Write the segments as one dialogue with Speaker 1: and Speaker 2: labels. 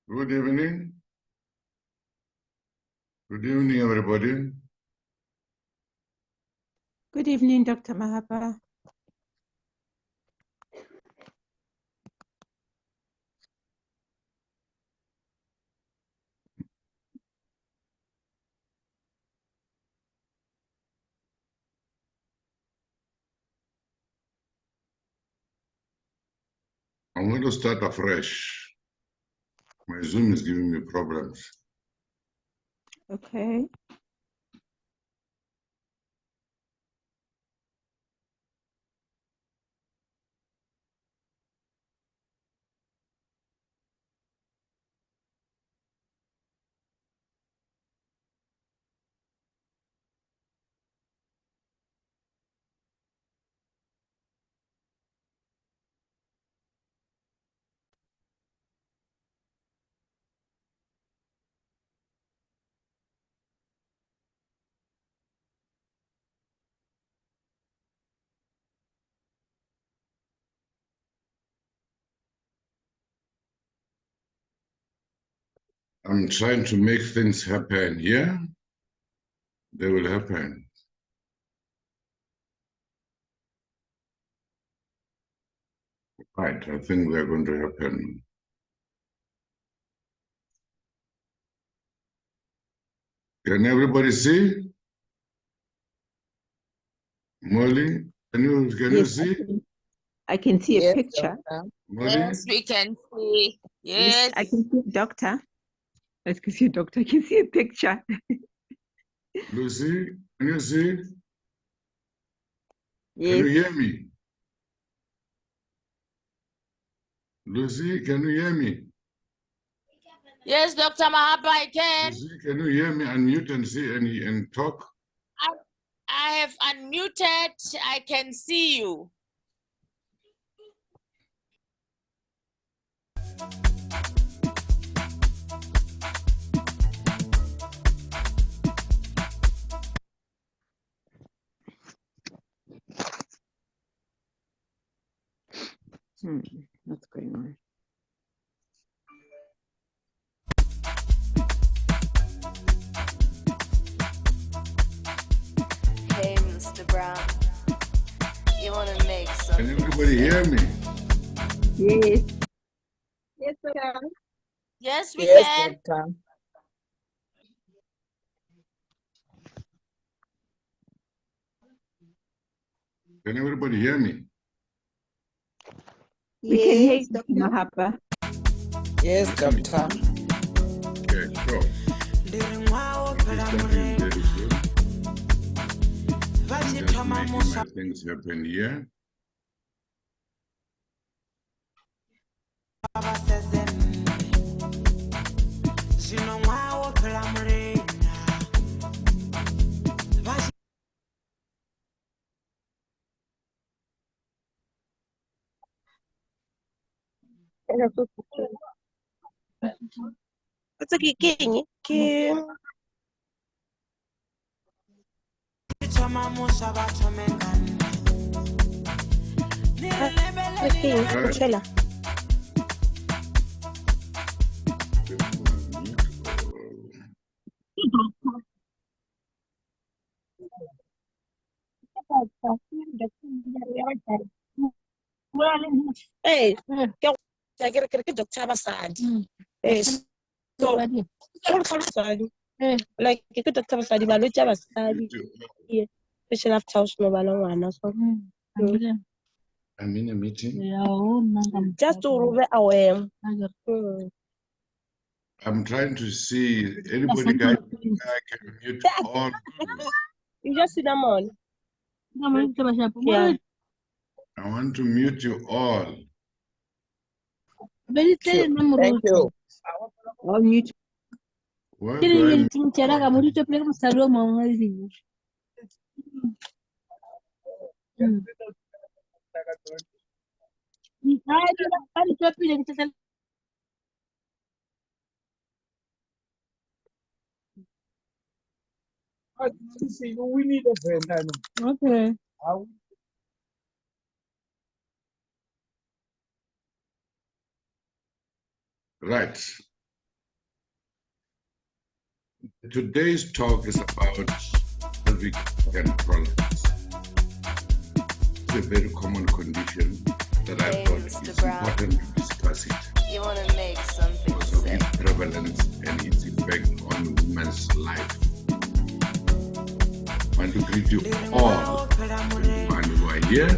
Speaker 1: Good evening. Good evening, everybody.
Speaker 2: Good evening, Dr. Mahapa.
Speaker 1: I'm going to start afresh. My Zoom is giving me problems.
Speaker 2: Okay.
Speaker 1: I'm trying to make things happen here. They will happen. Right, I think they're going to happen. Can everybody see? Molly, can you see?
Speaker 2: I can see a picture.
Speaker 1: Molly?
Speaker 3: Yes, we can see. Yes.
Speaker 2: I can see a doctor. I can see a doctor. I can see a picture.
Speaker 1: Lucy, can you see?
Speaker 2: Yes.
Speaker 1: Can you hear me? Lucy, can you hear me?
Speaker 3: Yes, Dr. Mahapa, I can.
Speaker 1: Lucy, can you hear me? Unmute and see and talk.
Speaker 3: I have unmuted. I can see you.
Speaker 2: What's going on?
Speaker 4: Hey, Mr. Brown, you want to make some?
Speaker 1: Can everybody hear me?
Speaker 2: Yes.
Speaker 3: Yes, we can. Yes, we
Speaker 5: Yes,
Speaker 3: can.
Speaker 5: Doctor.
Speaker 1: Can everybody hear me?
Speaker 2: We can hear you, Dr. Mahapa.
Speaker 5: Yes, Doctor.
Speaker 1: Okay, so I'll be starting very soon. Just making my things happen here.
Speaker 6: Hey, ke doctor basadi. So basadi. Like ke doctor basadi balwetse ba basadi. Special after house no bana ngwana so.
Speaker 1: I'm in a meeting.
Speaker 6: Just to be aware.
Speaker 1: I'm trying to see anybody guys can mute all.
Speaker 6: You just sit them on. Yeah.
Speaker 1: I want to mute you all.
Speaker 5: Thank you.
Speaker 2: All mute.
Speaker 1: Where do I mute?
Speaker 5: We need a friend.
Speaker 2: Okay.
Speaker 1: Right. Today's talk is about pelvic organ prolapse. It's a very common condition that I
Speaker 4: Hey,
Speaker 1: thought
Speaker 4: Mr.
Speaker 1: it's
Speaker 4: Brown.
Speaker 1: important to discuss it
Speaker 4: You wanna make something
Speaker 1: because of
Speaker 4: sick.
Speaker 1: its prevalence and its effect on women's life. I want to greet you all who are here.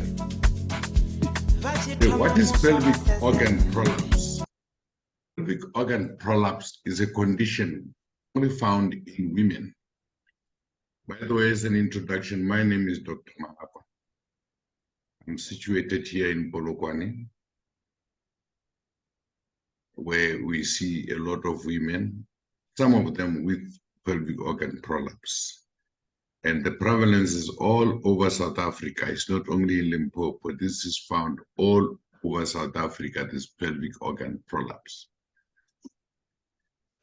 Speaker 1: So what is pelvic organ prolapse? Pelvic organ prolapse is a condition only found in women. By the way, as an introduction, my name is Dr. Mahapa. I'm situated here in Polokwane, where we see a lot of women, some of them with pelvic organ prolapse. And the prevalence is all over South Africa. It's not only in Limpopo. This is found all over South Africa, this pelvic organ prolapse.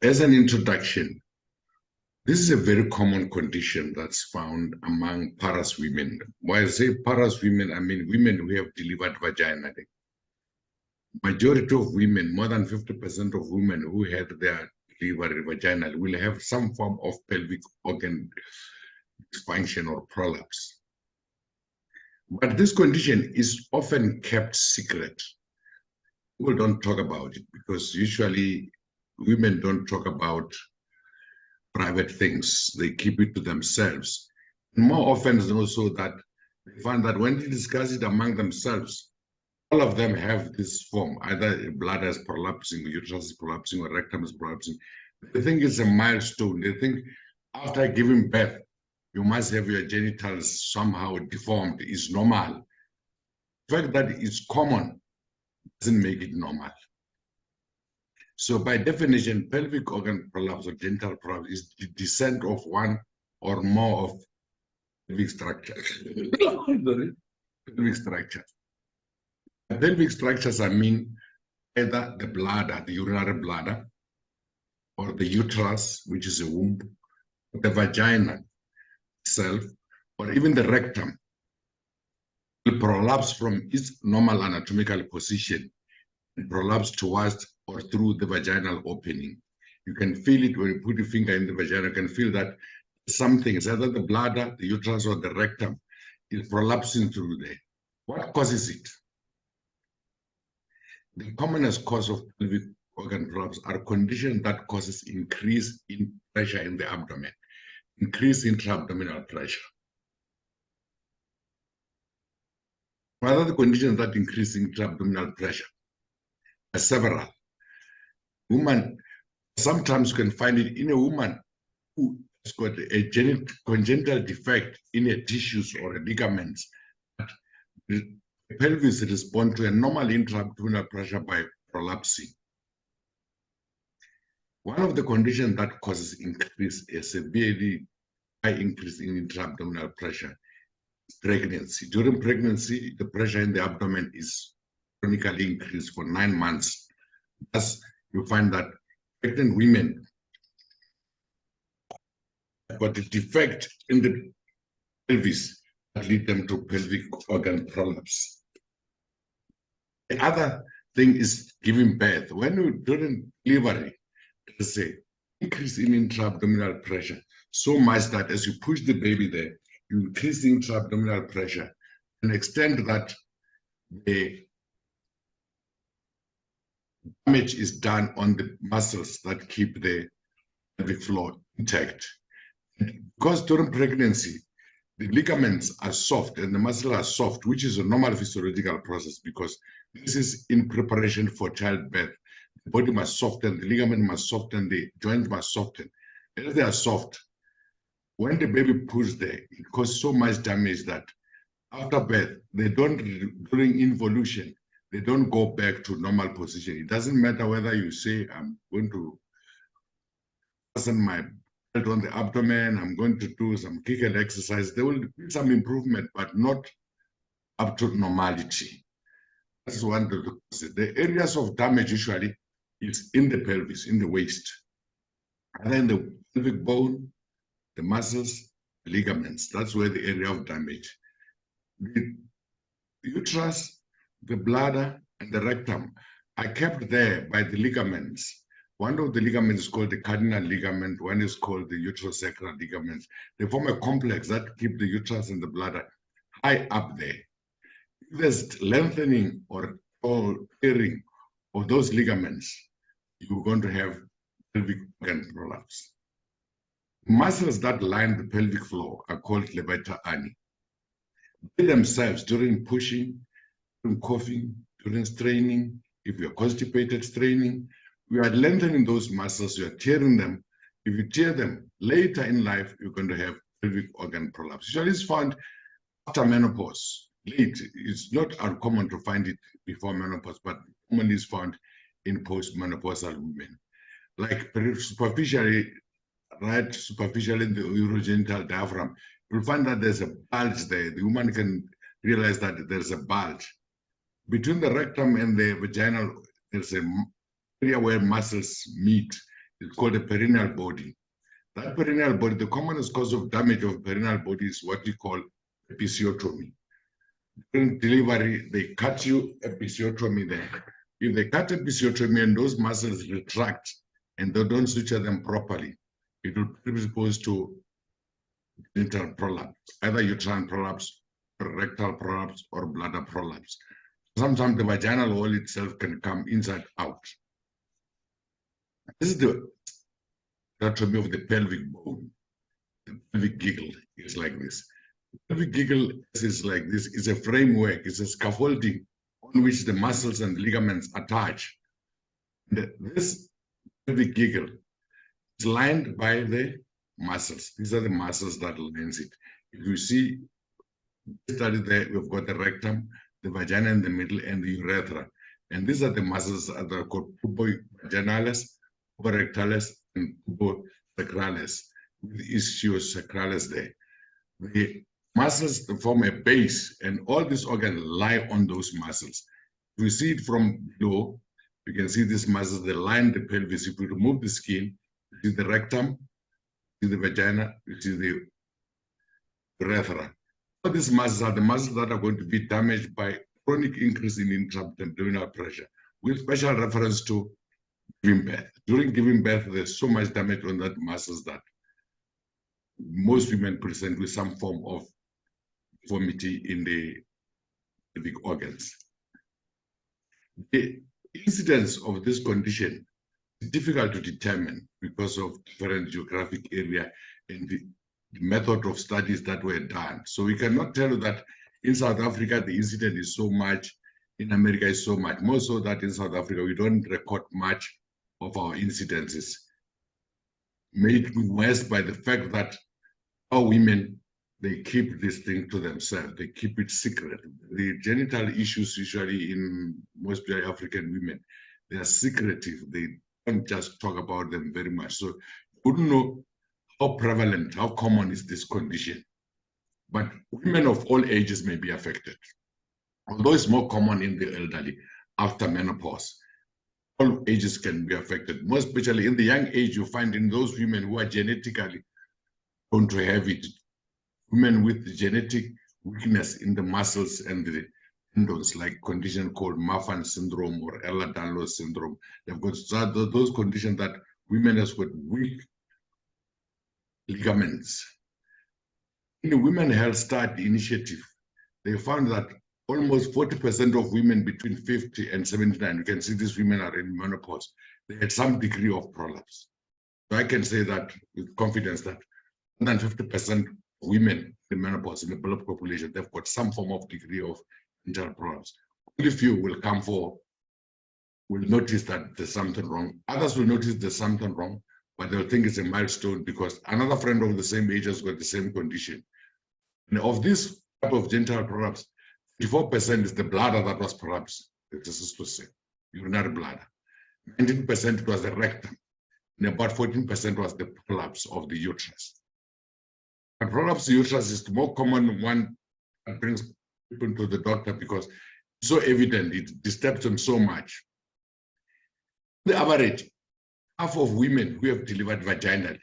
Speaker 1: As an introduction, this is a very common condition that's found among paras women. When I say paras women, I mean women who have delivered vaginally. Majority of women, more than 50% of women who had their delivery vaginal will have some form of pelvic organ dysfunction or prolapse. But this condition is often kept secret. People don't talk about it because usually women don't talk about private things. They keep it to themselves. And more often is also that they find that when they discuss it among themselves, all of them have this form, either bladder is prolapsing, uterus is prolapsing, or rectum is prolapsing. They think it's a milestone. They think after giving birth, you must have your genitals somehow deformed. It's normal. The fact that it's common doesn't make it normal. So by definition, pelvic organ prolapse or genital prolapse is the descent of one or more of pelvic structures. Pelvic structure. Pelvic structures, I mean either the bladder, the urinary bladder, or the uterus, which is a womb, the vagina itself, or even the rectum, will prolapse from its normal anatomical position and prolapse towards or through the vaginal opening. You can feel it when you put your finger in the vagina. You can feel that something, is either the bladder, the uterus, or the rectum, is prolapsing through there. What causes it? The commonest cause of pelvic organ prolapse are conditions that causes increase in pressure in the abdomen, increase intra-abdominal pressure. What are the conditions that increase intra-abdominal pressure? There are several. Woman, sometimes you can find it in a woman who has got a congenital defect in a tissues or a ligaments. The pelvis responds to a normal intra-abdominal pressure by prolapsing. One of the conditions that causes increase, a severely high increase in intra-abdominal pressure, is pregnancy. During pregnancy, the pressure in the abdomen is chronically increased for 9 months. Thus, you find that pregnant women have got a defect in the pelvis that lead them to pelvic organ prolapse. The other thing is giving birth. When you during delivery, there's an increase in intra-abdominal pressure, so much that as you push the baby there, you increase the intra-abdominal pressure and extend that the damage is done on the muscles that keep the pelvic floor intact. Because during pregnancy, the ligaments are soft and the muscles are soft, which is a normal physiological process because this is in preparation for childbirth. The body must soften, the ligament must soften, the joints must soften. As they are soft, when the baby pulls there, it causes so much damage that after birth, they don't, during involution, they don't go back to normal position. It doesn't matter whether you say, I'm going to fasten my belt on the abdomen, I'm going to do some Kegel exercise. There will be some improvement, but not up to normality. That's one of the causes. The areas of damage usually is in the pelvis, in the waist, and then the pelvic bone, the muscles, the ligaments. That's where the area of damage. The uterus, the bladder, and the rectum are kept there by the ligaments One of the ligaments is called the cardinal ligament. One is called the uterosacral ligaments. They form a complex that keep the uterus and the bladder high up there. If there's lengthening or tearing of those ligaments, you're going to have pelvic organ prolapse. Muscles that line the pelvic floor are called levator ani. They themselves, during pushing, during coughing, during straining, if you're constipated, straining, we are lengthening those muscles, you are tearing them. If you tear them later in life, you're going to have pelvic organ prolapse. Usually it's found after menopause. Late, it's not uncommon to find it before menopause, but commonly is found in postmenopausal women. Like superficially, right superficially in the urogenital diaphragm, you'll find that there's a bulge there. The woman can realize that there's a bulge. Between the rectum and the vaginal, there's an area where muscles meet. It's called the perineal body. That perineal body, the commonest cause of damage of perineal body is what we call episiotomy. During delivery, they cut you episiotomy there. If they cut episiotomy and those muscles retract and they don't suture them properly, it will predispose to genital prolapse, either uterine prolapse, rectal prolapse, or bladder prolapse. Sometimes the vaginal wall itself can come inside out. This is the anatomy of the pelvic bone. The pelvic giggle is like this. The pelvic giggle is like this. It's a framework. It's a scaffolding on which the muscles and ligaments attach. This pelvic giggle is lined by the muscles. These are the muscles that lines it. If you see, study there, we've got the rectum, the vagina in the middle, and the urethra. And these are the muscles that are called pubo-vaginalis, pubo-rectalis, and pubo-sacralis, with ischio-sacralis there. The muscles form a base, and all these organs lie on those muscles. If you see it from below, you can see these muscles, they line the pelvis. If you remove the skin, you see the rectum, you see the vagina, you see the urethra. All these muscles are the muscles that are going to be damaged by chronic increase in intra-abdominal pressure, with special reference to giving birth. During giving birth, there's so much damage on that muscles that most women present with some form of deformity in the pelvic organs. The incidence of this condition is difficult to determine because of different geographic area and the method of studies that were done. So we cannot tell you that in South Africa, the incidence is so much, in America is so much. More so that in South Africa, we don't record much of our incidences. Made worse by the fact that our women, they keep this thing to themselves. They keep it secret. The genital issues usually in most African women, they are secretive. They don't just talk about them very much. So you wouldn't know how prevalent, how common is this condition. But women of all ages may be affected. Although it's more common in the elderly after menopause, all ages can be affected. Most especially in the young age, you find in those women who are genetically prone to have it, women with genetic weakness in the muscles and the tendons, like condition called Marfan syndrome or Ehlers-Danlos syndrome. They've got those conditions that women have got weak ligaments. In the Women Health Start Initiative, they found that almost 40% of women between 50 and 79, you can see these women are in menopause, they had some degree of prolapse. So I can say that with confidence that more than 50% women in menopause in the developed population, they've got some form of degree of genital prolapse. Only few will notice that there's something wrong. Others will notice there's something wrong, but they'll think it's a milestone because another friend of the same age has got the same condition. And of this type of genital prolapse, 54% is the bladder that was prolapsed, this is to say, urinary bladder. 19% was the rectum, and about 14% was the prolapse of the uterus. And prolapse of the uterus is the more common one that brings people to the doctor because it's so evident, it disturbs them so much. The average, half of women who have delivered vaginally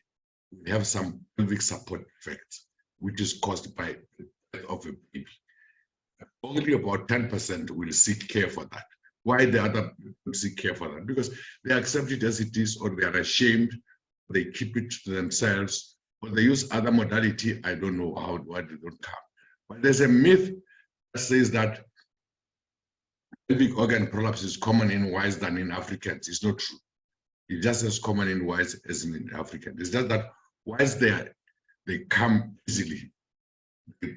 Speaker 1: will have some pelvic support defects, which is caused by the death of a baby. Only about 10% will seek care for that. Why the other people seek care for that? Because they accept it as it is, or they are ashamed, they keep it to themselves, or they use other modality. I don't know why they don't come. But there's a myth that says that pelvic organ prolapse is common in whites than in Africans. It's not true. It's just as common in whites as in Africans. It's just that whites they come easily. They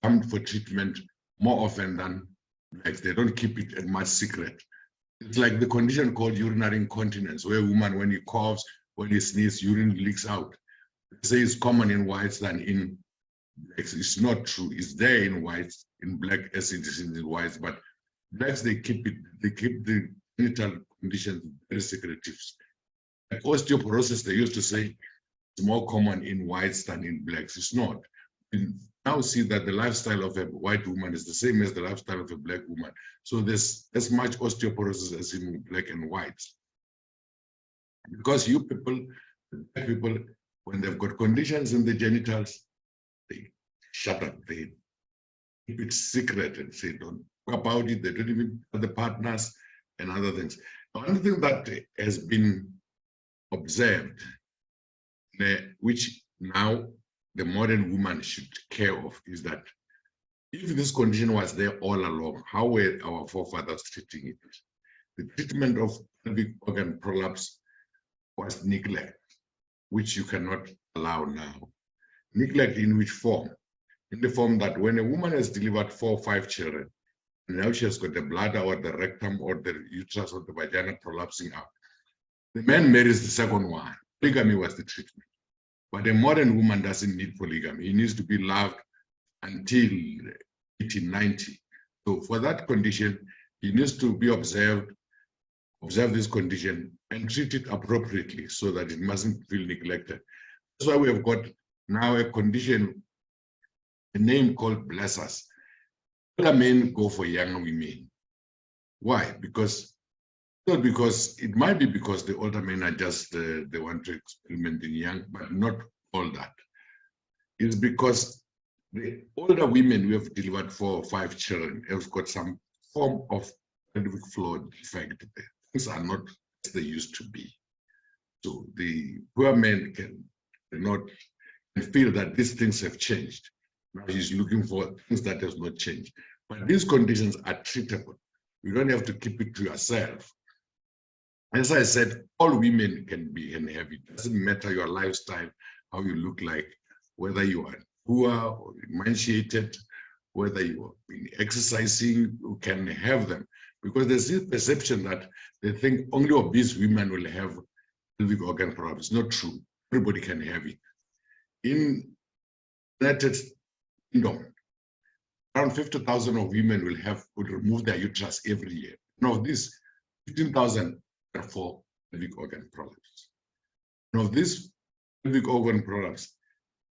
Speaker 1: come for treatment more often than blacks. They don't keep it as much secret. It's like the condition called urinary incontinence, where a woman, when he coughs, when he sneezes, urine leaks out. They say it's common in whites than in blacks. It's not true. It's there in whites, in black as it is in the whites, but blacks, they keep the genital conditions very secretive. Like osteoporosis, they used to say it's more common in whites than in blacks. It's not. We now see that the lifestyle of a white woman is the same as the lifestyle of a black woman. So there's as much osteoporosis as in black and whites. Because you people, black people, when they've got conditions in the genitals, they shut up, they keep it secret and say don't talk about it. They don't even tell the partners and other things. One thing that has been observed, which now the modern woman should care of, is that if this condition was there all along, how were our forefathers treating it? The treatment of pelvic organ prolapse was neglect, which you cannot allow now. Neglect in which form? In the form that when a woman has delivered 4 or 5 children, and now she has got the bladder or the rectum or the uterus or the vagina prolapsing out, the man marries the second one. Polygamy was the treatment. But a modern woman doesn't need polygamy. He needs to be loved until 1890. So for that condition, he needs to be observe this condition and treat it appropriately so that it mustn't feel neglected. That's why we have got now a condition, a name called blessers. Older men go for younger women. Why? Because it might be because the older men are just they want to experiment in young, but not all that. It's because the older women who have delivered 4 or 5 children have got some form of pelvic floor defect. Things are not as they used to be. So the poor men can feel that these things have changed. Now he's looking for things that have not changed. But these conditions are treatable. You don't have to keep it to yourself. As I said, all women can have it. It doesn't matter your lifestyle, how you look like, whether you are poor or emaciated, whether you have been exercising, you can have them. Because there's this perception that they think only obese women will have pelvic organ problems. It's not true. Everybody can have it. In the United Kingdom, around 50,000 of women will remove their uterus every year. And of these, 15,000 are for pelvic organ prolapse. And of this pelvic organ prolapse,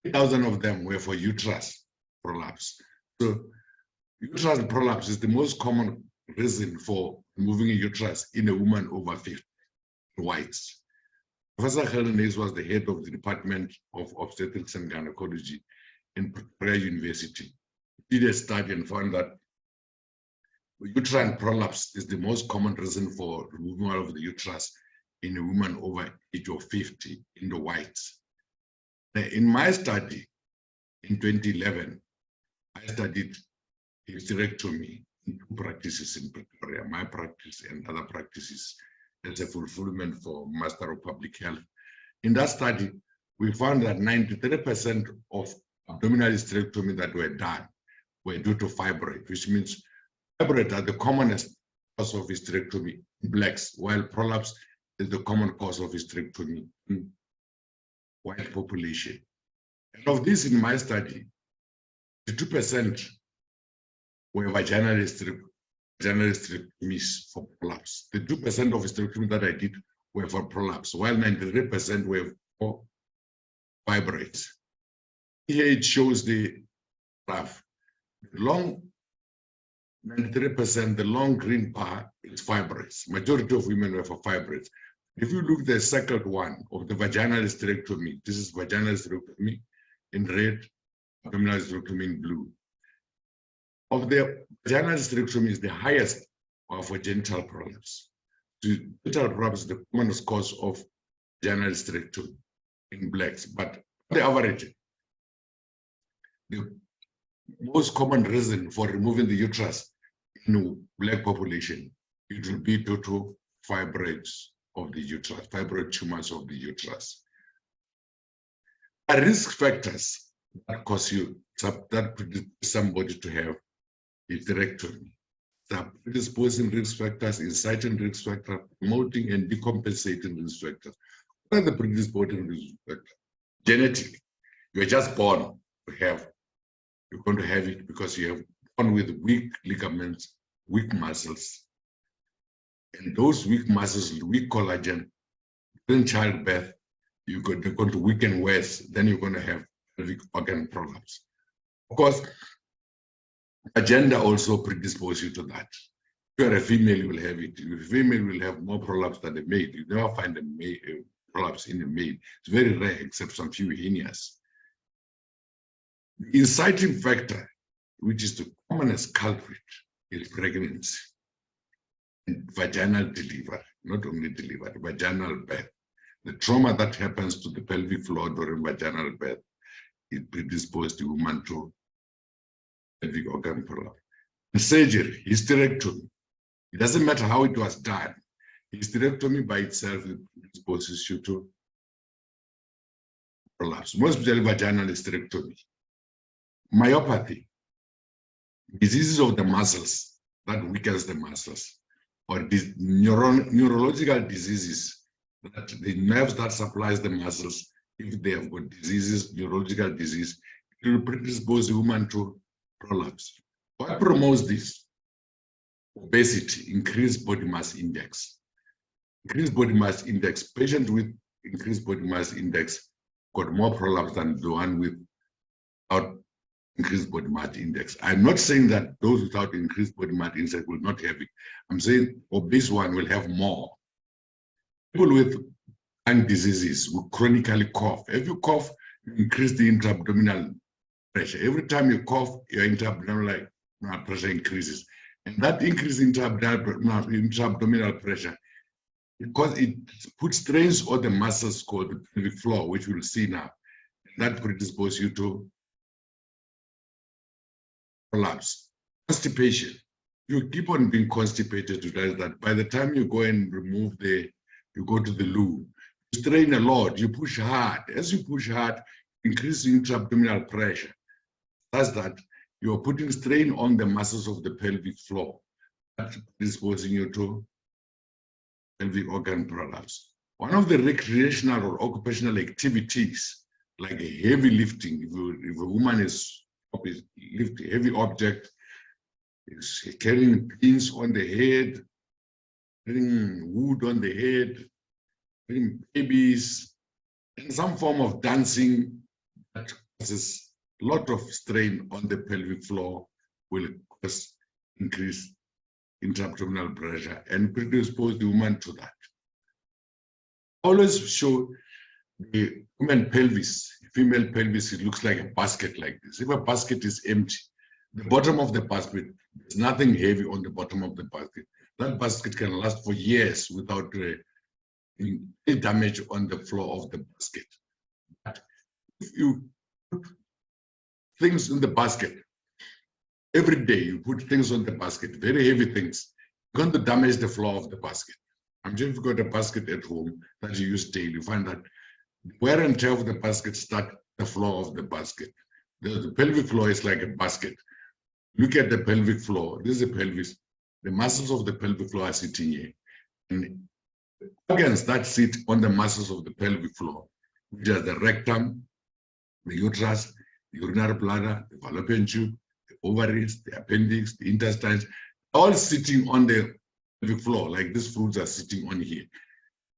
Speaker 1: 8,000 of them were for uterus prolapse. So uterus prolapse is the most common reason for removing a uterus in a woman over 50, whites. Professor Helen Hayes was the head of the Department of Obstetrics and Gynecology in Pretoria University. He did a study and found that uterine prolapse is the most common reason for removal of the uterus in a woman over age of 50 in the whites. In my study in 2011, I studied hysterectomy in 2 practices in Pretoria, my practice and other practices as a fulfillment for Master of Public Health. In that study, we found that 93% of abdominal hysterectomy that were done were due to fibroid, which means fibroid are the commonest cause of hysterectomy in blacks, while prolapse is the common cause of hysterectomy in white population. And of this, in my study, 2% were vaginal hysterectomies for prolapse. The 2% of hysterectomy that I did were for prolapse, while 93% were for fibroids. Here it shows the graph. The long 93%, the long green bar is fibroids. Majority of women were for fibroids. If you look at the circled one of the vaginal hysterectomy, this is vaginal hysterectomy in red, abdominal hysterectomy in blue. Of the vaginal hysterectomy is the highest or for genital prolapse. Genital prolapse is the commonest cause of vaginal hysterectomy in blacks, but on the average, the most common reason for removing the uterus in black population, it will be due to fibroids of the uterus, fibroid tumors of the uterus. Risk factors that cause that predispose somebody to have hysterectomy. The predisposing risk factors, inciting risk factors, promoting and decompensating risk factors. What are the predisposing risk factors? Genetically, you're just born to have, you're going to have it because you have born with weak ligaments, weak muscles. And those weak muscles, weak collagen, during childbirth, they're going to weaken worse, then you're going to have pelvic organ prolapse. Of course, agenda also predisposes you to that. If you're a female, you will have it. If a female will have more prolapse than a male. You never find a prolapse in a male. It's very rare, except some few hernias. The inciting factor, which is the commonest culprit, is pregnancy and vaginal delivery, not only delivery, vaginal birth. The trauma that happens to the pelvic floor during vaginal birth, it predisposes the woman to pelvic organ prolapse. And surgery, hysterectomy, it doesn't matter how it was done. Hysterectomy by itself predisposes you to prolapse, most especially vaginal hysterectomy. Myopathy, diseases of the muscles that weakens the muscles, or neurological diseases, that the nerves that supplies the muscles, if they have got diseases, neurological disease, it will predispose the woman to prolapse. What promotes this? Obesity, increased body mass index. Increased body mass index, patients with increased body mass index got more prolapse than the one without increased body mass index. I'm not saying that those without increased body mass index will not have it. I'm saying obese one will have more. People with lung diseases will chronically cough. If you cough, you increase the intra-abdominal pressure. Every time you cough, your intra-abdominal pressure increases. And that increase in intra-abdominal pressure, because it puts strains on the muscles called the pelvic floor, which we'll see now. That predisposes you to prolapse. Constipation. You keep on being constipated, you realize that by the time you go and remove you go to the loo, you strain a lot, you push hard. As you push hard, increase the intra-abdominal pressure. That's that you are putting strain on the muscles of the pelvic floor. That's predisposing you to pelvic organ prolapse. One of the recreational or occupational activities, like a heavy lifting, if a woman is lifting a heavy object, is carrying pins on the head, carrying wood on the head, carrying babies, and some form of dancing that causes a lot of strain on the pelvic floor will cause increased intra-abdominal pressure and predispose the woman to that. Always show the woman pelvis, female pelvis, it looks like a basket like this. If a basket is empty, the bottom of the basket, there's nothing heavy on the bottom of the basket. That basket can last for years without any damage on the floor of the basket. But if you put things in the basket, every day you put things on the basket, very heavy things, you're going to damage the floor of the basket. I'm sure if you've got a basket at home that you use daily, you find that wear and tear of the basket start the floor of the basket. The pelvic floor is like a basket. Look at the pelvic floor. This is the pelvis. The muscles of the pelvic floor are sitting here. And organs that sit on the muscles of the pelvic floor, which are the rectum, the uterus, the urinary bladder, the fallopian tube, the ovaries, the appendix, the intestines, all sitting on the pelvic floor, like these fruits are sitting on here.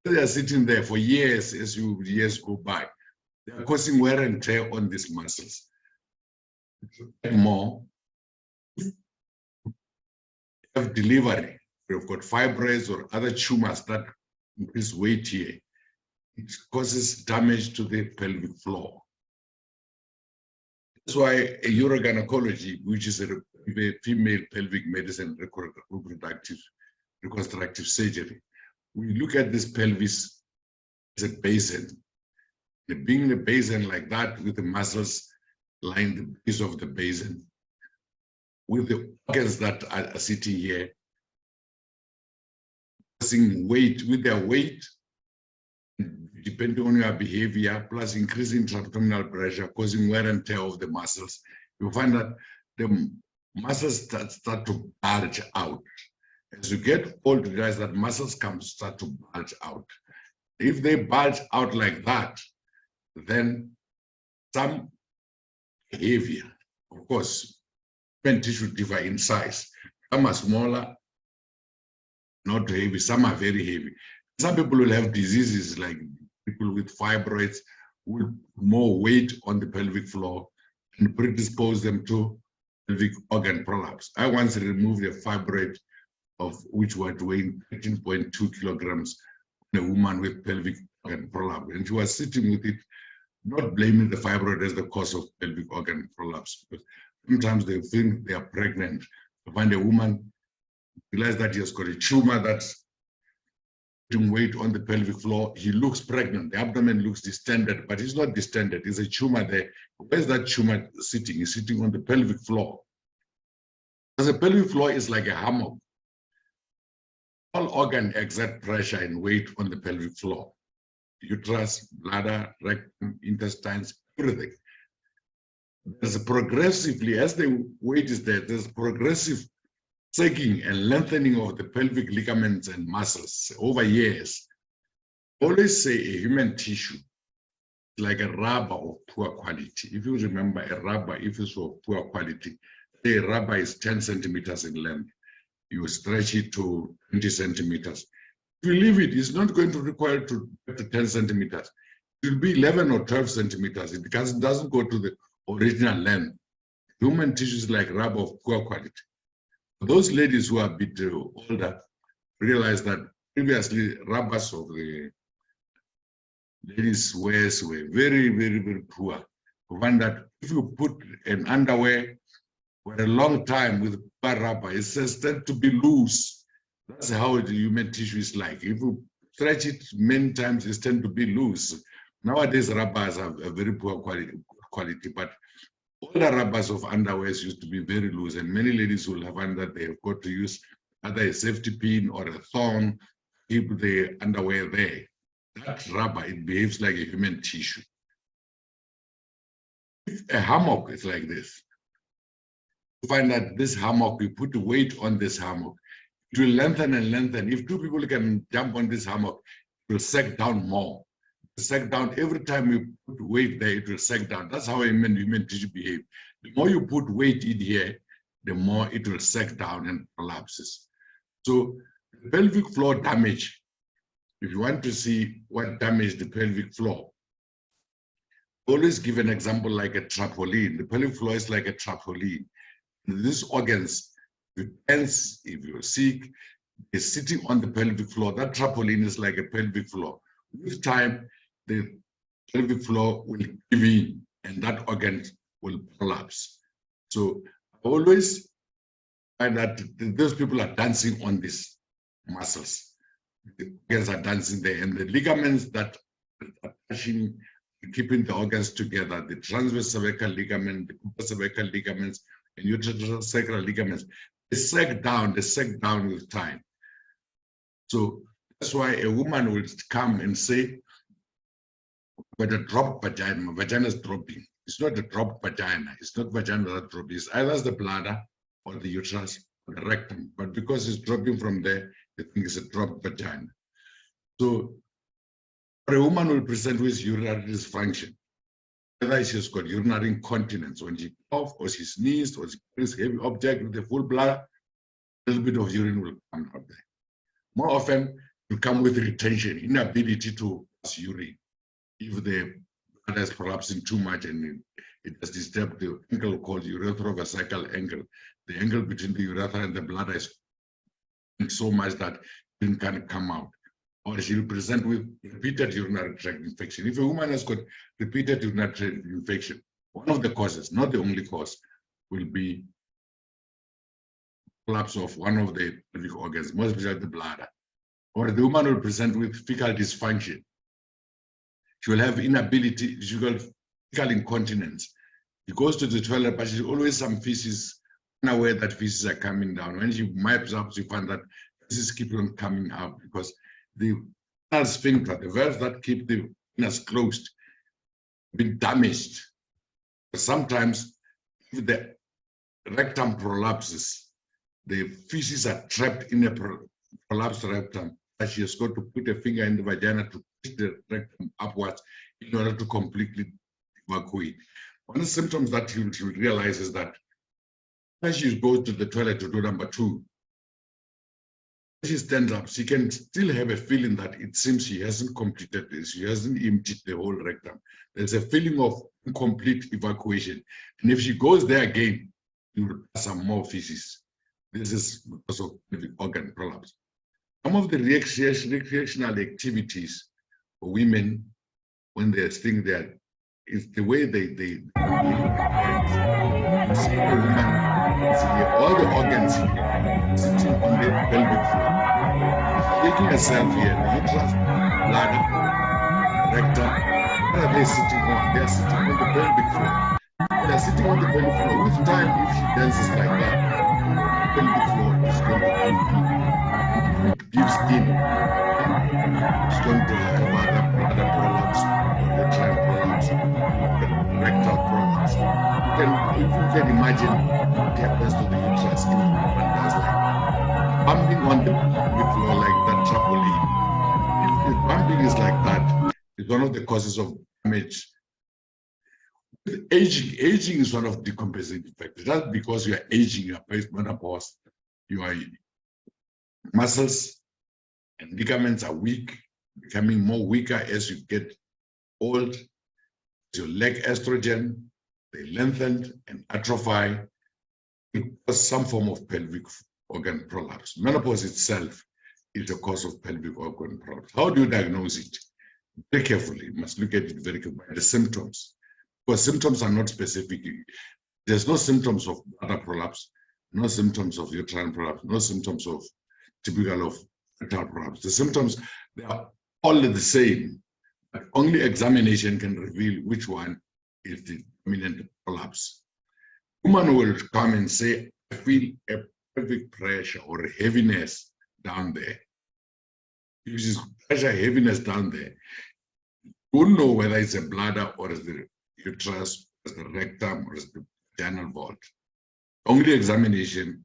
Speaker 1: They are sitting there for years as years go by. They are causing wear and tear on these muscles. More, have delivery, we've got fibroids or other tumors that increase weight here. It causes damage to the pelvic floor. That's why a urogynecology, which is a female pelvic medicine reproductive reconstructive surgery. We look at this pelvis as a basin. Being a basin like that, with the muscles lining the base of the basin, with the organs that are sitting here, passing weight with their weight, depending on your behavior, plus increasing intra-abdominal pressure, causing wear and tear of the muscles, you find that the muscles start to bulge out. As you get old, you realize that muscles start to bulge out. If they bulge out like that, then some behavior, of course, human tissue differ in size. Some are smaller, not heavy, some are very heavy. Some people will have diseases like people with fibroids, with more weight on the pelvic floor and predispose them to pelvic organ prolapse. I once removed a fibroid of which was weighing 13.2 kilograms on a woman with pelvic organ prolapse, and she was sitting with it, not blaming the fibroid as the cause of pelvic organ prolapse, because sometimes they think they are pregnant. You find a woman, realize that he has got a tumor that's putting weight on the pelvic floor. He looks pregnant. The abdomen looks distended, but it's not distended. It's a tumor there. Where's that tumor sitting? It's sitting on the pelvic floor. Because the pelvic floor is like a hammock. All organs exert pressure and weight on the pelvic floor. Uterus, bladder, rectum, intestines, everything. There's a progressively, as the weight is there, there's progressive sagging and lengthening of the pelvic ligaments and muscles over years. Always say a human tissue is like a rubber of poor quality. If you remember a rubber, if it's of poor quality, say a rubber is 10 centimeters in length. You stretch it to 20 centimeters. If you leave it, it's not going to require to get to 10 centimeters. It will be 11 or 12 centimeters. It doesn't go to the original length. Human tissue is like rubber of poor quality. Those ladies who are a bit older realize that previously rubbers of the ladies' wears were very, very, very poor. You find that if you put an underwear for a long time with poor rubber, it says tend to be loose. That's how the human tissue is like. If you stretch it many times, it tends to be loose. Nowadays, rubbers are a very poor quality, but all the rubbers of underwears used to be very loose, and many ladies will find that they have got to use either a safety pin or a thong to keep the underwear there. That rubber, it behaves like a human tissue. If a hammock is like this, you find that this hammock, you put weight on this hammock, it will lengthen and lengthen. If two people can jump on this hammock, it will sag down more. Sag down every time you put weight there, it will sag down. That's how human tissue behave. The more you put weight in here, the more it will sag down and collapses. So the pelvic floor damage, if you want to see what damaged the pelvic floor, always give an example like a trampoline. The pelvic floor is like a trampoline. These organs, if you tense, if you're sick, is sitting on the pelvic floor. That trampoline is like a pelvic floor. With time, the pelvic floor will give in and that organ will collapse. So always find that those people are dancing on these muscles. The organs are dancing there, and the ligaments that are touching, keeping the organs together, the transverse cervical ligament, the cervical ligaments, and uterosacral ligaments, they sag down with time. So that's why a woman will come and say, but a dropped vagina, my vagina is dropping. It's not a dropped vagina. It's not vagina that drops. It's either the bladder or the uterus or the rectum. But because it's dropping from there, they think it's a dropped vagina. So a woman will present with urinary dysfunction. Whether she's got urinary incontinence, when she coughs or she sneezes or she carries heavy object with a full bladder, a little bit of urine will come out there. More often, you come with retention, inability to pass urine. If the bladder is collapsing too much and it has disturbed the angle called uretrovesical angle, the angle between the urethra and the bladder is so much that it can't come out. Or she will present with repeated urinary tract infection. If a woman has got repeated urinary tract infection, one of the causes, not the only cause, will be collapse of one of the pelvic organs, most especially the bladder, or the woman will present with fecal dysfunction. She will have inability, she will have fecal incontinence. She goes to the toilet, but she's always some feces, unaware that feces are coming down. When she wipes up, she finds that feces keep on coming out because the sphincter, the valves that keep the anus closed, been damaged. Sometimes, if the rectum prolapses, the feces are trapped in a prolapsed rectum. And she has got to put a finger in the vagina to push the rectum upwards in order to completely evacuate. One of the symptoms that she will realize is that when she goes to the toilet to do number 2, when she stands up, she can still have a feeling that it seems she hasn't completed this, she hasn't emptied the whole rectum. There's a feeling of incomplete evacuation. And if she goes there again, you will pass some more feces. This is because of pelvic organ prolapse. Some of the recreational activities for women when they're sitting there is the way they see a woman, all the organs sitting on the pelvic floor. Taking herself here, the uterus, bladder, rectum, what are they sitting on? They are sitting on the pelvic floor. They are sitting on the pelvic floor. With time, if she dances like that, the pelvic floor is going to be gives in. It's going to have other bladder prolapse, uterine prolapse, rectal prolapse. You can imagine what happens to the uterus if one does like bumping on the pelvic floor like that trampoline. If bumping is like that, it's one of the causes of damage. Aging is one of the compensating factors. That's because you are aging, you are post-menopause, your muscles and ligaments are weak, becoming more weaker as you get old. Your leg estrogen, they lengthen and atrophy. It causes some form of pelvic organ prolapse. Menopause itself is a cause of pelvic organ prolapse. How do you diagnose it? Very carefully, you must look at it very carefully by the symptoms. Because symptoms are not specific. There's no symptoms of bladder prolapse, no symptoms of uterine prolapse, no symptoms of typical of rectal prolapse. The symptoms, they are all the same, but only examination can reveal which one is the dominant prolapse. Woman will come and say, I feel a pelvic pressure or a heaviness down there. If it's pressure, heaviness down there, you don't know whether it's a bladder or it's the uterus, or it's the rectum, or it's the vaginal vault. Only examination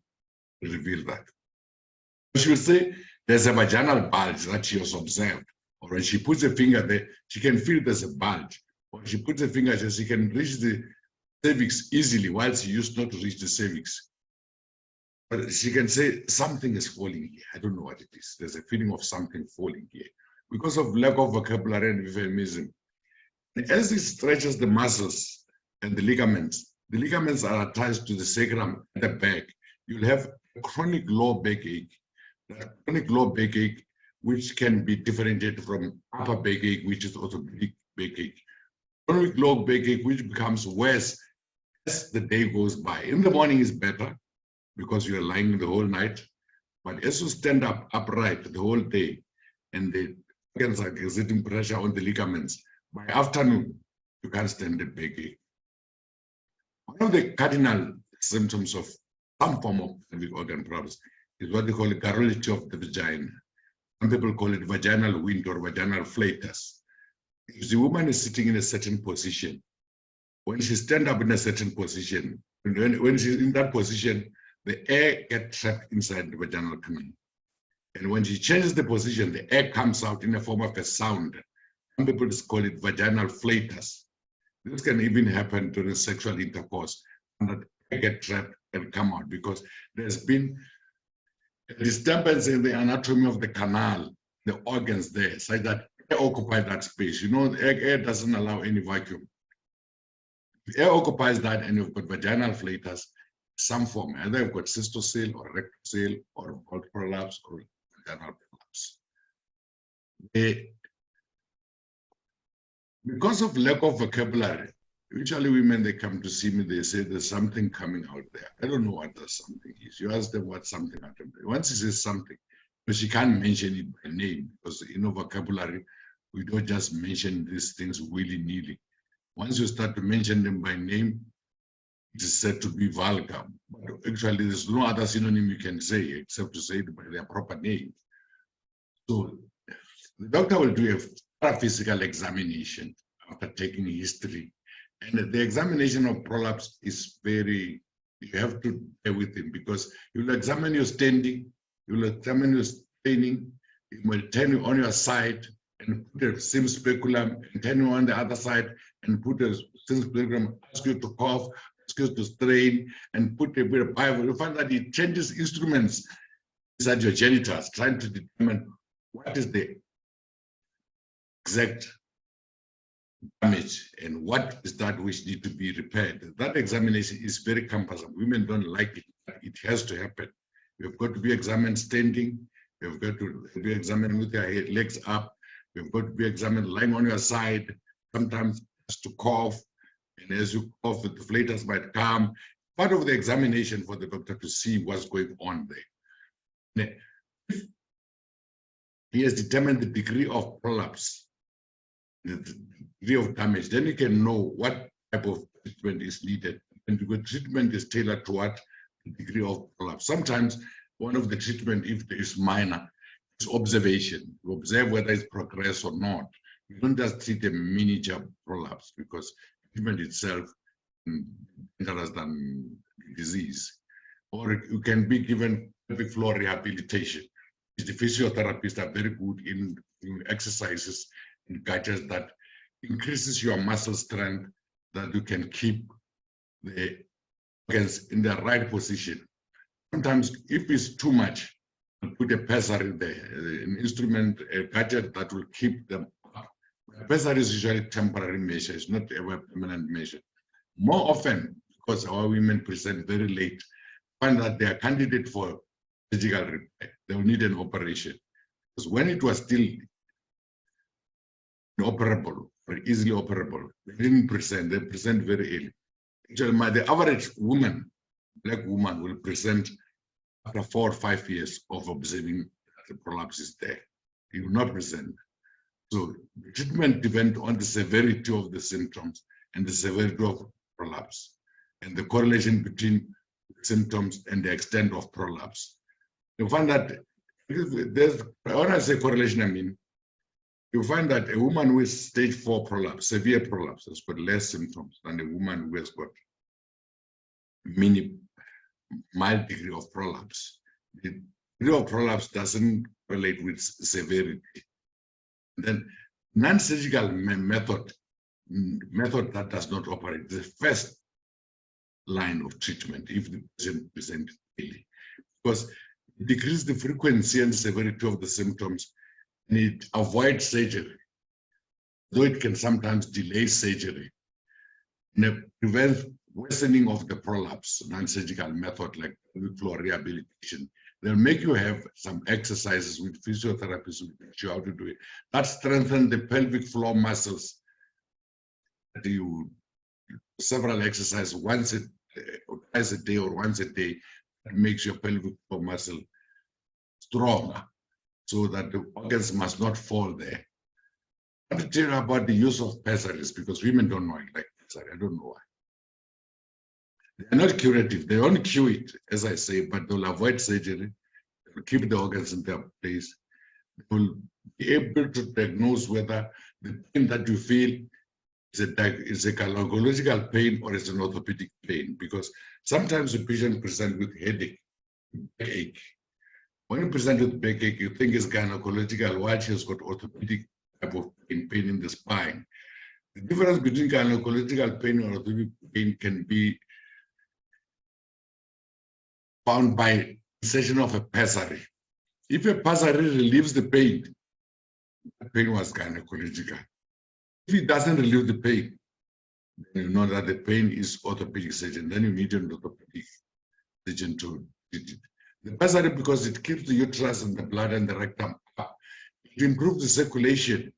Speaker 1: will reveal that. She will say there's a vaginal bulge that she has observed, or when she puts a finger there, she can feel there's a bulge. When she puts a finger, she can reach the cervix easily, while she used not to reach the cervix. But she can say something is falling here. I don't know what it is. There's a feeling of something falling here because of lack of vocabulary and euphemism. And as it stretches the muscles and the ligaments are attached to the sacrum at the back. You'll have a chronic low backache. That chronic low backache, which can be differentiated from upper backache, which is orthopedic backache. Chronic low backache, which becomes worse as the day goes by. In the morning is better because you are lying the whole night, but as you stand up upright the whole day and the organs are exerting pressure on the ligaments, by afternoon you can't stand the backache. One of the cardinal symptoms of some form of pelvic organ problems is what they call the garrulity of the vagina. Some people call it vaginal wind or vaginal flatus. If the woman is sitting in a certain position, when she stands up in a certain position, when she's in that position, the air gets trapped inside the vaginal canal. And when she changes the position, the air comes out in the form of a sound. Some people just call it vaginal flatus. This can even happen during sexual intercourse, and that air get trapped and come out because there's been a disturbance in the anatomy of the canal, the organs there, such that air occupies that space. You know, the air doesn't allow any vacuum. If air occupies that and you've got vaginal flatus, some form, either you've got cystocele or rectocele or prolapse or vaginal prolapse. Because of lack of vocabulary, Usually women, they come to see me, they say there's something coming out there. I don't know what the something is. You ask them what something happened. Once he says something, but she can't mention it by name because in vocabulary, we don't just mention these things willy-nilly. Once you start to mention them by name, it is said to be vulgar. But actually, there's no other synonym you can say except to say it by their proper name. So the doctor will do a physical examination after taking history. And the examination of prolapse is very, you have to bear with him because you will examine your standing, you will examine your staining, it will turn you on your side and put a sim speculum and turn you on the other side and put a sim speculum, ask you to cough, ask you to strain and put a bit of Bible. You find that it changes instruments inside your genitals, trying to determine what is the exact damage and what is that which need to be repaired. That examination is very cumbersome. Women don't like it. It has to happen. You've got to be examined standing. You've got to be examined with your legs up. You've got to be examined lying on your side. Sometimes just to cough. And as you cough, the flatus might come. Part of the examination for the doctor to see what's going on there. Now, if he has determined the degree of prolapse, the degree of damage, then you can know what type of treatment is needed. And the treatment is tailored to what the degree of prolapse. Sometimes one of the treatment, if there is minor, is observation. You observe whether it's progressed or not. You don't just treat a miniature prolapse because treatment itself is dangerous than disease. Or you can be given pelvic floor rehabilitation. The physiotherapists are very good in exercises and gadgets that increases your muscle strength, that you can keep the organs in the right position. Sometimes if it's too much, you put a pessary there, an instrument, a gadget that will keep them up. A pessary is usually a temporary measure, it's not a permanent measure. More often, because our women present very late, find that they are candidate for surgical repair. They will need an operation. Because when it was still inoperable or easily operable, they didn't present, they present very early. Actually, the average woman, black woman, will present after 4 or 5 years of observing that the prolapse is there. It will not present. So the treatment depends on the severity of the symptoms and the severity of prolapse and the correlation between symptoms and the extent of prolapse. You find that there's, when I say correlation, I mean, you find that a woman with stage 4 prolapse, severe prolapse, has got less symptoms than a woman who has got mild degree of prolapse. The degree of prolapse doesn't relate with severity. And then non-surgical method that does not operate, the first line of treatment if the patient presents early, because it decreases the frequency and severity of the symptoms and it avoids surgery, though it can sometimes delay surgery, and it prevents worsening of the prolapse. Non-surgical method like pelvic floor rehabilitation, they'll make you have some exercises with physiotherapists who teach you how to do it that strengthen the pelvic floor muscles. You several exercises once twice a day or once a day that makes your pelvic floor muscle stronger, so that the organs must not fall there. I want to tell you about the use of pessaries because women don't know it like pessary. I don't know why. They're not curative. They won't cure it, as I say, but they'll avoid surgery. They'll keep the organs in their place. They will be able to diagnose whether the pain that you feel is a gynecological pain or is an orthopedic pain, because sometimes the patient presents with headache, backache. When you present with backache, you think it's gynecological, while she has got orthopedic type of pain in the spine. The difference between gynecological pain and orthopedic pain can be found by insertion of a pessary. If a pessary relieves the pain was gynecological. If it doesn't relieve the pain, then you know that the pain is orthopedic surgeon. Then you need an orthopedic surgeon to treat it. The pessary, because it keeps the uterus and the blood and the rectum up, it improves the circulation in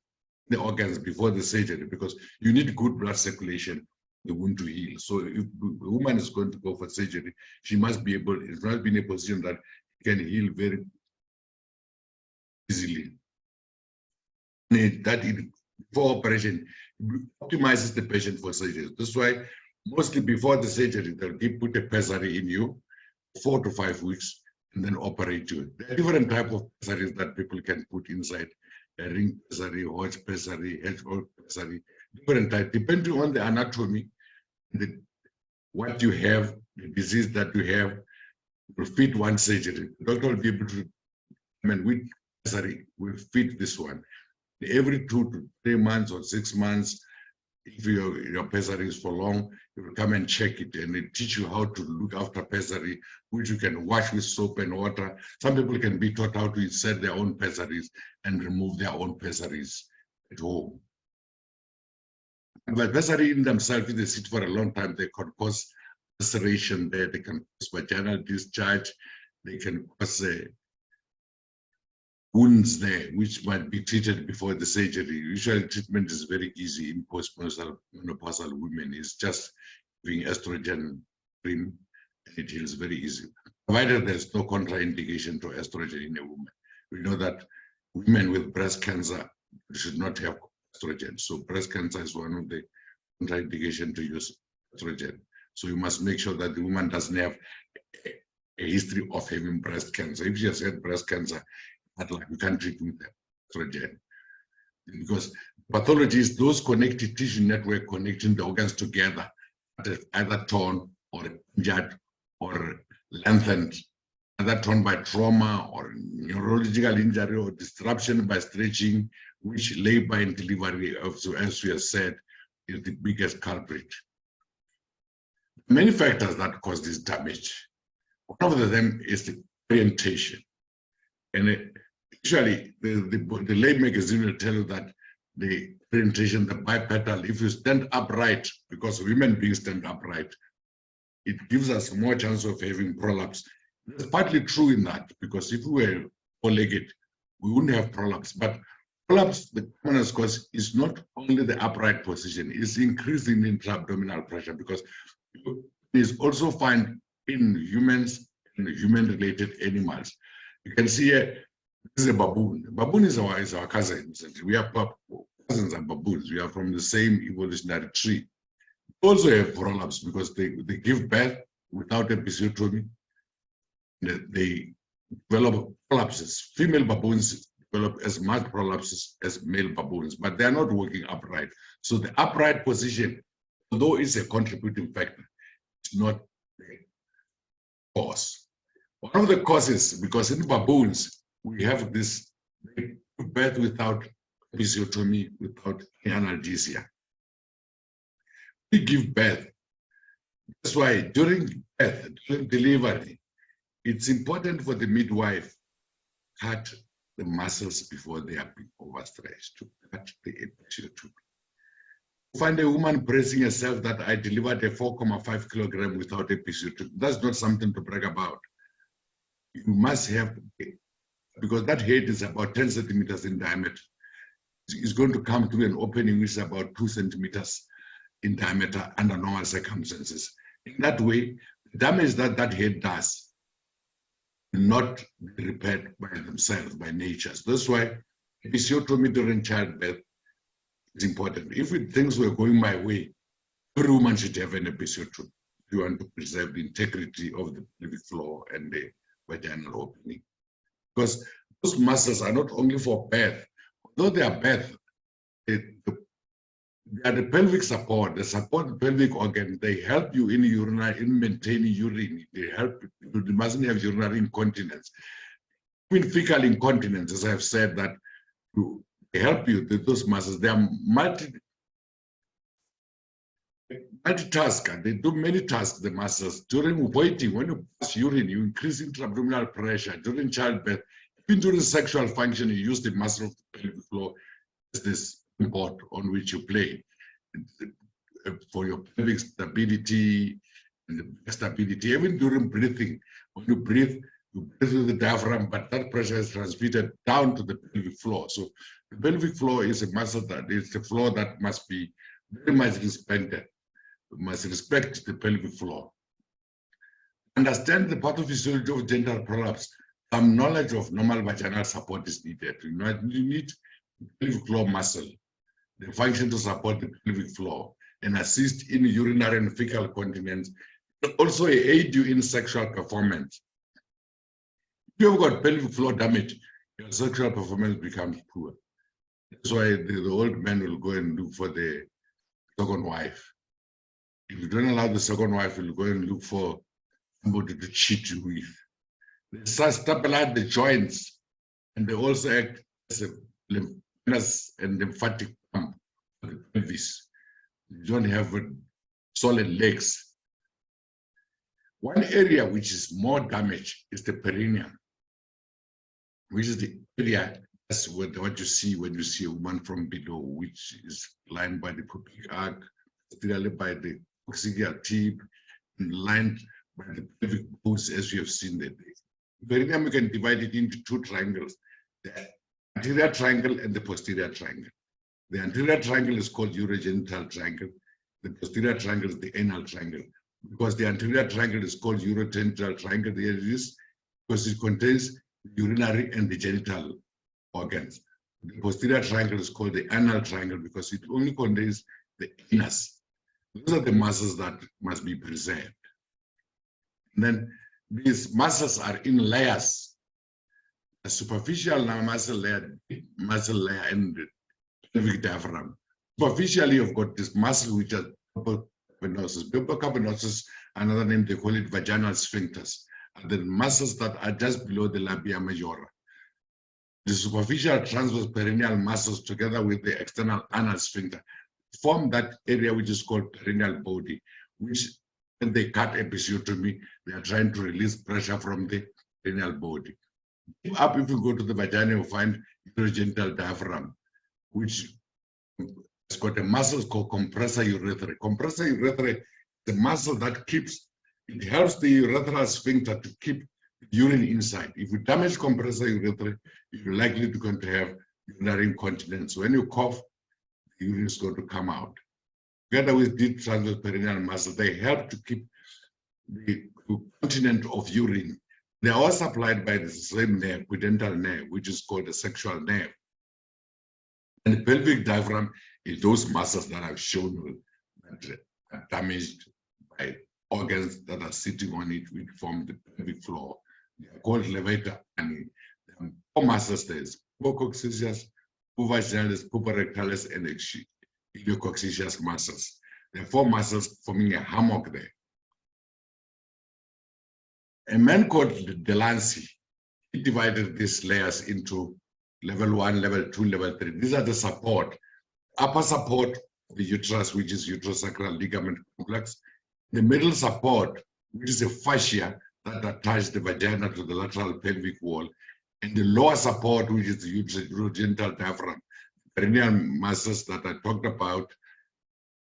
Speaker 1: the organs before the surgery, because you need good blood circulation the wound to heal. So if a woman is going to go for surgery, she must be able, it must be in a position that it can heal very easily. That before operation optimizes the patient for surgery. That's why mostly before the surgery, they'll put a pessary in you 4 to 5 weeks and then operate you. There are different types of pessaries that people can put inside. A ring pessary, Hodge pessary, hedgehog pessary, different types, depending on the anatomy, what you have, the disease that you have, will fit one surgery. The doctor will be able to, with pessary, will fit this one. Every 2 to 3 months or 6 months, if your pessary is for long, you will come and check it, and they teach you how to look after pessary, which you can wash with soap and water. Some people can be taught how to insert their own pessaries and remove their own pessaries at home. But pessary in themselves, if they sit for a long time, they can cause ulceration there, they can cause vaginal discharge, they can cause wounds there, which might be treated before the surgery. Usually treatment is very easy in postmenopausal women. It's just giving estrogen cream, and it heals very easy, provided there's no contraindication to estrogen in a woman. We know that women with breast cancer should not have estrogen. So breast cancer is one of the contraindications to use estrogen. So you must make sure that the woman doesn't have a history of having breast cancer. If she has had breast cancer, you can't treat with estrogen, because pathology is those connective tissue network connecting the organs together, either torn or injured or lengthened, either torn by trauma or neurological injury or disruption by stretching, which labor and delivery, as we have said, is the biggest culprit. Many factors that cause this damage. One of them is the orientation. And actually, the lay magazine will tell you that the orientation, the bipedal, if you stand upright, because women being stand upright, it gives us more chance of having prolapse. It's partly true in that, because if we were four-legged, we wouldn't have prolapse. But prolapse, the commonest cause is not only the upright position, it's increasing intra-abdominal pressure, because it is also found in humans and human-related animals. You can see here, this is a baboon. A baboon is our cousin. We are cousins and baboons. We are from the same evolutionary tree. They also have prolapse because they give birth without episiotomy. They develop prolapses. Female baboons develop as much prolapses as male baboons, but they are not working upright. So the upright position, although it's a contributing factor, it's not the cause. One of the causes, because in baboons, we have this birth without episiotomy, without analgesia. We give birth. That's why during birth, during delivery, it's important for the midwife to cut the muscles before they are being overstretched, to cut the episiotomy. You find a woman bracing herself that I delivered a 4.5 kilogram without episiotomy. That's not something to brag about. You must have, because that head is about 10 centimeters in diameter. It's going to come through an opening which is about 2 centimeters in diameter under normal circumstances. In that way, the damage that that head does will not be repaired by themselves, by nature. So that's why episiotomy during childbirth is important. If things were going my way, every woman should have an episiotomy if you want to preserve the integrity of the pelvic floor and the vaginal opening. Because those muscles are not only for birth, although they are birth, they are the pelvic support, they support the pelvic organ, they help you in maintaining urine, they help you mustn't have urinary incontinence. Even fecal incontinence, as I have said, that they help you, those muscles, they are multitasker, they do many tasks, the muscles. During waiting, when you pass urine, you increase intra-abdominal pressure. During childbirth, even during sexual function, you use the muscle of the pelvic floor as this board on which you play for your pelvic stability and stability. Even during breathing, when you breathe with the diaphragm, but that pressure is transmitted down to the pelvic floor. So the pelvic floor is a muscle that is the floor that must be very much respected. must respect the pelvic floor. Understand the pathophysiology of genital prolapse. Some knowledge of normal vaginal support is needed. You need pelvic floor muscle, the function to support the pelvic floor and assist in urinary and fecal continence, but also aid you in sexual performance. If you've got pelvic floor damage, your sexual performance becomes poor. That's why the old man will go and look for the second wife. If you don't allow the second wife, you'll go and look for somebody to cheat you with. They stabilize the joints, and they also act as a lymphatic and lymphatic pump for the pelvis. You don't have solid legs. One area which is more damaged is the perineum, which is the area that's what you see when you see a woman from below, which is lined by the pubic arc, particularly by the coccygeal tip, and lined by the pelvic bones, as you have seen that. Perineum, you can divide it into two triangles, the anterior triangle and the posterior triangle. The anterior triangle is called urogenital triangle. The posterior triangle is the anal triangle. Because the anterior triangle is called urogenital triangle, there it is, because it contains the urinary and the genital organs. The posterior triangle is called the anal triangle because it only contains the anus. Those are the muscles that must be preserved. And then these muscles are in layers. A superficial muscle layer, and the pelvic diaphragm. Superficially, you've got this muscle which are cavernosus. Cavernosus, another name, they call it vaginal sphincters. And the muscles that are just below the labia majora. The superficial transverse perineal muscles together with the external anal sphincter form that area which is called perineal body, which when they cut episiotomy, they are trying to release pressure from the perineal body. Up, if you go to the vagina, you find urogenital diaphragm, which has got a muscle called compressor urethrae. Compressor urethrae, the muscle that keeps, it helps the urethral sphincter to keep urine inside. If you damage compressor urethrae, you're likely to have urinary incontinence. When you cough, the urine is going to come out. Together with deep transverse perineal muscle, they help to keep the continent of urine. They are all supplied by the same nerve, pudendal nerve, which is called the sexual nerve. And the pelvic diaphragm is those muscles that I've shown you that are damaged by organs that are sitting on it, which form the pelvic floor. They are called levator, and there are four muscles. There's pubococcygeus, pubvaginalis, puborectalis, and iliococcygeus muscles. There are four muscles forming a hammock there. A man called Delancey, he divided these layers into level 1, level 2, level 3. These are the support. Upper support, the uterus, which is uterosacral ligament complex. The middle support, which is a fascia that attaches the vagina to the lateral pelvic wall. And the lower support, which is the urogenital diaphragm, perineal muscles that I talked about,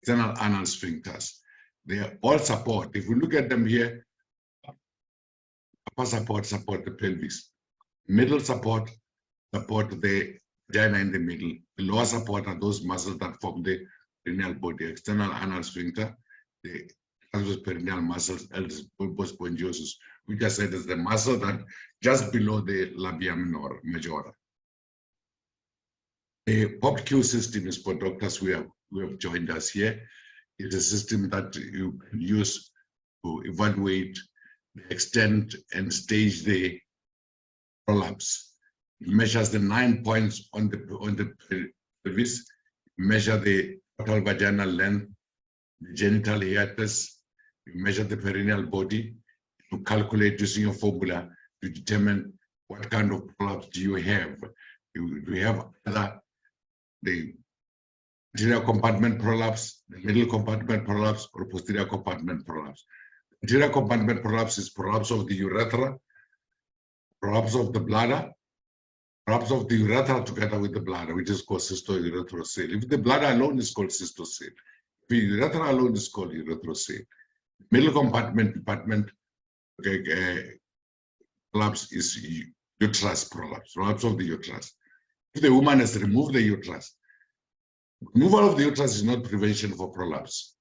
Speaker 1: external anal sphincters. They are all support. If we look at them here, upper support the pelvis. Middle support the vagina in the middle. The lower support are those muscles that form the perineal body, external anal sphincter, the transverse perineal muscles, bulbous spongiosus, which I said is the muscle that just below the labia majora. The POP-Q system is for doctors who have joined us here. It's a system that you can use to evaluate the extent and stage the prolapse. It measures the 9 points on the pelvis, measure the total vaginal length, the genital hiatus, you measure the perineal body, to calculate using a formula to determine what kind of prolapse do you have. Do you have either the anterior compartment prolapse, the middle compartment prolapse, or posterior compartment prolapse? Anterior compartment prolapse is prolapse of the urethra, prolapse of the bladder, prolapse of the urethra together with the bladder, which is called cystourethral. If the bladder alone is called cystocele, if the urethra alone is called urethral. Middle compartment prolapse is uterus prolapse, prolapse of the uterus. If the woman has removed the uterus, removal of the uterus is not prevention for prolapse.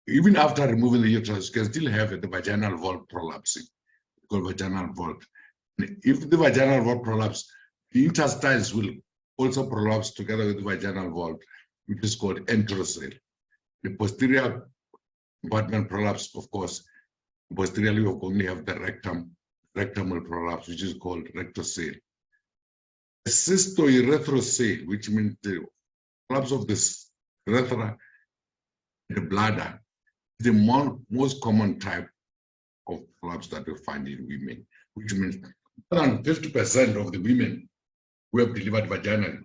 Speaker 1: Even after removing the uterus, you can still have the vaginal vault prolapsing, called vaginal vault. And if the vaginal vault prolapse, the intestines will also prolapse together with the vaginal vault, which is called enterocele. The posterior compartment prolapse, of course, posteriorly we only have the rectal prolapse, which is called rectocele. The cystourethroceal, which means the prolapse of the urethra, the bladder, is the most common type of prolapse that we find in women, which means more than 50% of the women who have delivered vaginally,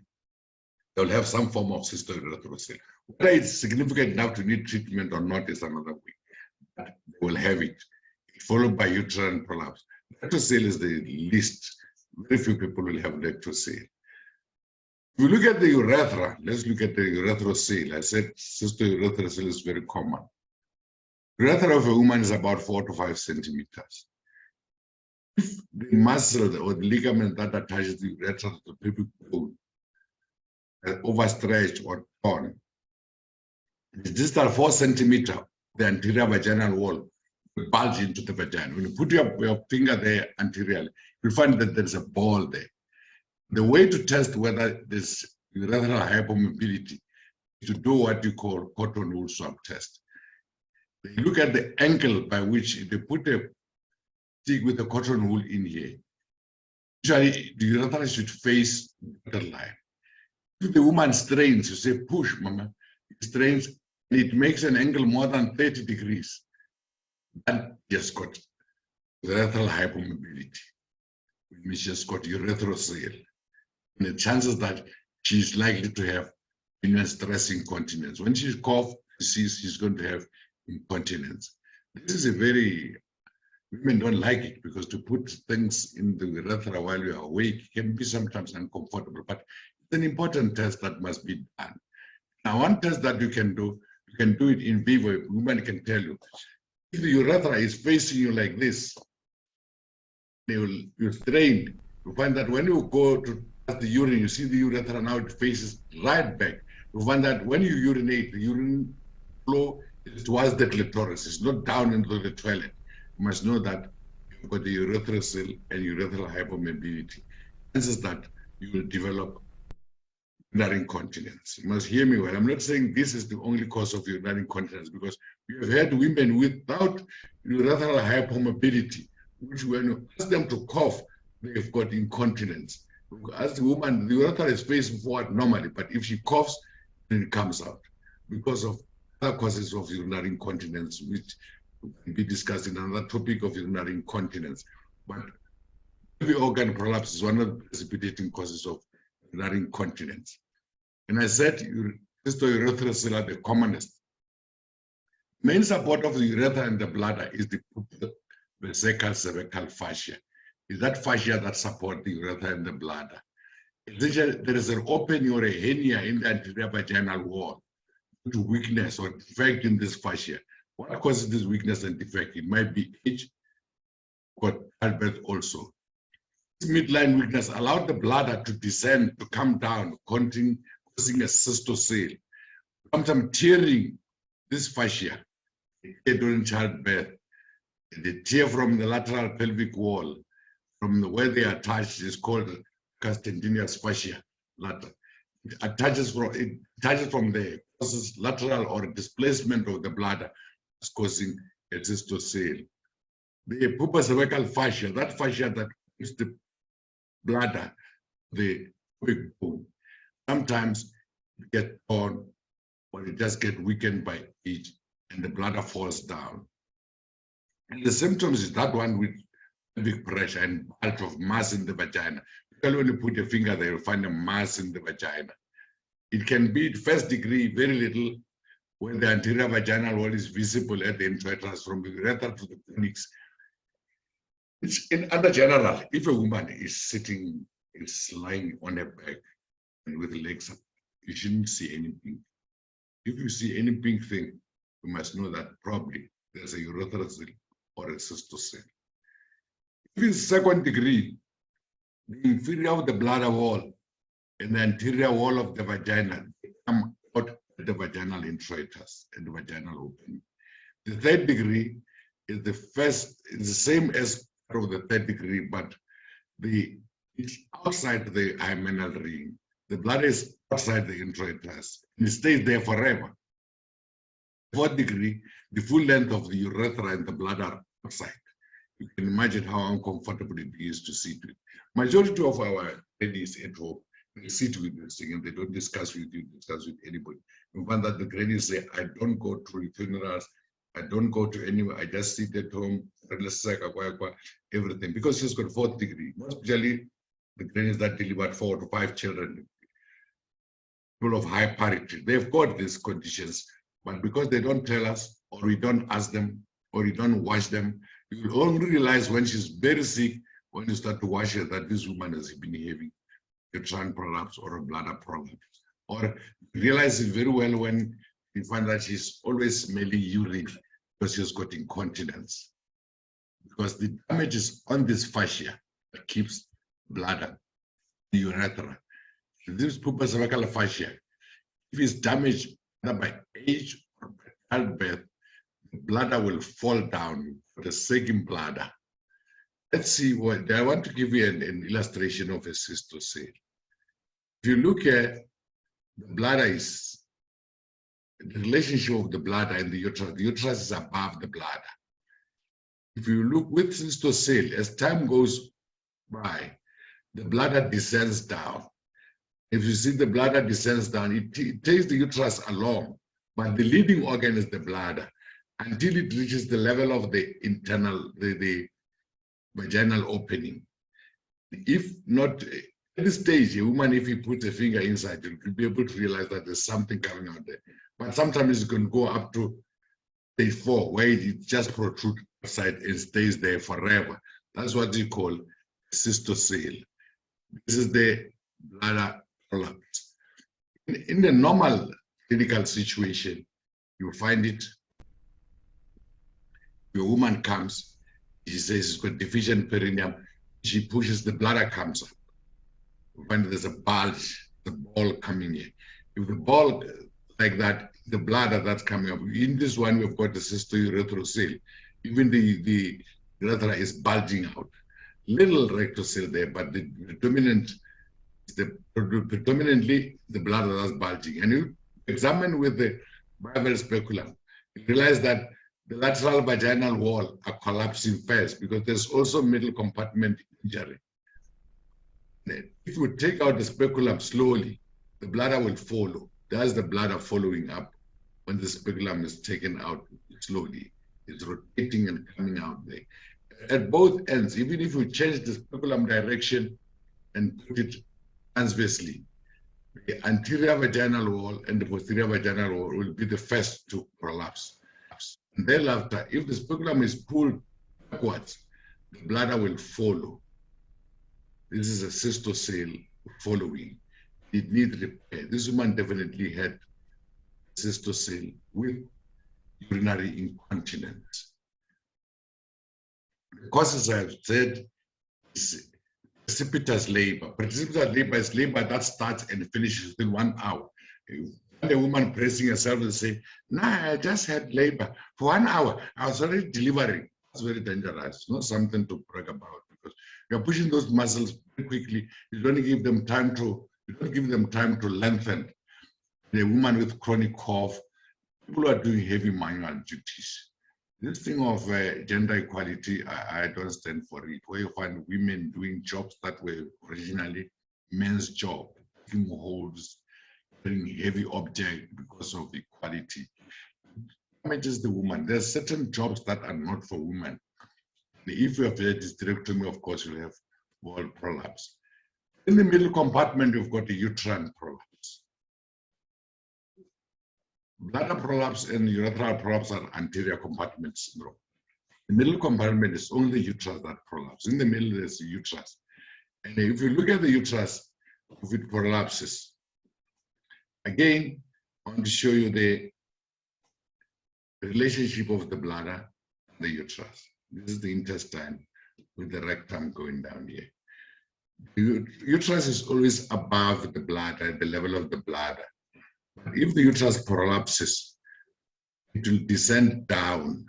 Speaker 1: they'll have some form of cystourethroceal. Whether it's significant enough to need treatment or not is another way, but they will have it, followed by uterine prolapse. Rectocele is the least. Very few people will have rectocele. If you look at the urethra, let's look at the urethroceal. I said cystourethroceal is very common. Urethra of a woman is about 4 to 5 centimeters. If the muscle or the ligament that attaches the urethra to the pelvic bone is overstretched or torn, the distal 4 centimeter, the anterior vaginal wall, will bulge into the vagina. When you put your finger there anteriorly, you'll find that there's a ball there. The way to test whether there's urethral hypermobility is to do what you call cotton wool swab test. They look at the angle by which they put a stick with the cotton wool in here. Usually, the urethra should face the line. If the woman strains, you say, push, mama, it strains, and it makes an angle more than 30 degrees. That just got urethral hypermobility, which means just got urethroceal. And the chances that she's likely to have stress incontinence. When she coughs, she's going to have incontinence. This is a very, women don't like it because to put things in the urethra while you're awake can be sometimes uncomfortable, but it's an important test that must be done. Now, one test that you can do it in vivo. A woman can tell you, if the urethra is facing you like this, you're strained. You find that when you go to the urine, you see the urethra now, it faces right back. You find that when you urinate, the urine flow is towards the clitoris. It's not down into the toilet. You must know that you've got the urethroceal and urethral hypermobility. This is that you will develop urinary incontinence. You must hear me well. I'm not saying this is the only cause of urinary incontinence, because we have had women without urethral hypermobility, which when you ask them to cough, they've got incontinence. As the woman, the urethra is facing forward normally, but if she coughs, then it comes out because of other causes of urinary incontinence, which will be discussed in another topic of urinary incontinence. But the organ prolapse is one of the precipitating causes of urinary incontinence. And I said cystourethroceal are the commonest. Main support of the urethra and the bladder is the vesical cervical fascia. Is that fascia that supports the urethra and the bladder. Essentially, there is an opening or a hernia in the anterior vaginal wall due to weakness or defect in this fascia. What causes this weakness and defect? It might be age, but childbirth also. This midline weakness allowed the bladder to descend, to come down, causing a cystocele, sometimes tearing this fascia during childbirth. The tear from the lateral pelvic wall, from where they are attached, is called castantinious fascia. It attaches from the lateral or displacement of the bladder, is causing a cystocele. The pubocervical fascia, that fascia that is the bladder, the big bone, sometimes it gets torn or it just gets weakened by age and the bladder falls down. And the symptoms is that one with big pressure and bulge of mass in the vagina. Because when you put your finger there, you'll find a mass in the vagina. It can be first degree, very little, when the anterior vaginal wall is visible at the introitus from the urethra to the pharynx. It's in other general, if a woman is sitting, is lying on her back and with the legs up, you shouldn't see anything. If you see any pink thing, you must know that probably there's a urethroceal or a cystocele. If it's second degree, the inferior of the bladder wall and the anterior wall of the vagina come out at the vaginal introitus and the vaginal opening. The third degree is the first, it's the same as part of the third degree, but it's outside the hymenal ring. The bladder is outside the introitus. It stays there forever. Fourth degree, the full length of the urethra and the bladder outside. You can imagine how uncomfortable it is to sit with. Majority of our ladies at home, they sit with this thing and they don't discuss with you, discuss with anybody. You find that the grannies say, I don't go to funerals, I don't go to anywhere, I just sit at home, everything, because she's got fourth degree. Most usually, the grannies that delivered 4 to 5 children, people of high parity, they've got these conditions, but because they don't tell us, or we don't ask them, or we don't watch them, you will only realize when she's very sick, when you start to watch her, that this woman has been having a uterine prolapse or a bladder prolapse. Or realize it very well when you find that she's always smelling urine because she's got incontinence. Because the damage is on this fascia that keeps bladder, the urethra. This pubocervical fascia, if it's damaged either by age or by childbirth, the bladder will fall down, the sagging bladder. Let's see what, I want to give you an illustration of a cystocele. If you look at the bladder is, the relationship of the bladder and the uterus is above the bladder. If you look with cystocele, as time goes by, the bladder descends down. If you see the bladder descends down, it takes the uterus along, but the leading organ is the bladder until it reaches the level of the internal, the vaginal opening. If not, at this stage, a woman, if you put a finger inside, you'll be able to realize that there's something coming out there. But sometimes it can go up to stage 4, where it just protrudes outside and stays there forever. That's what you call cystocele. This is the bladder prolapse. In the normal clinical situation, you find it. Your woman comes, she says she's got deficient perineum, she pushes, the bladder comes up. You find there's a bulge, the ball coming in. If the ball like that, the bladder that's coming up, in this one we've got the cystourethroceal. Even the urethra is bulging out. Little rectocele there, but the predominant is predominantly the bladder that's bulging. And you examine with the Bible speculum, you realize that the lateral vaginal wall are collapsing first because there's also middle compartment injury. If you take out the speculum slowly, the bladder will follow. That's the bladder following up when the speculum is taken out slowly. It's rotating and coming out there. At both ends, even if you change the speculum direction and put it transversely, the anterior vaginal wall and the posterior vaginal wall will be the first to prolapse. And thereafter, if the speculum is pulled backwards, the bladder will follow. This is a cystocele following. It needs repair. This woman definitely had cystocele with urinary incontinence. The causes I have said is precipitous labor. Precipitous labor is labor that starts and finishes within 1 hour. When a woman pressing herself and say, "Nah, I just had labor for 1 hour. I was already delivering." It's very dangerous. It's not something to brag about because you're pushing those muscles very quickly. You don't give them time to lengthen. A woman with chronic cough, people are doing heavy manual duties. This thing of gender equality, I don't stand for it. Where you find women doing jobs that were originally men's job, taking holes, carrying heavy object because of equality. It damages the woman. There are certain jobs that are not for women. If you have a hysterectomy, of course, you have wall prolapse. In the middle compartment, you've got a uterine prolapse. Bladder prolapse and urethral prolapse are anterior compartment syndrome. The middle compartment is only uterus that prolapse. In the middle, there's the uterus. And if you look at the uterus, if it prolapses, again, I want to show you the relationship of the bladder and the uterus. This is the intestine with the rectum going down here. The uterus is always above the bladder, at the level of the bladder. But if the uterus prolapses, it will descend down.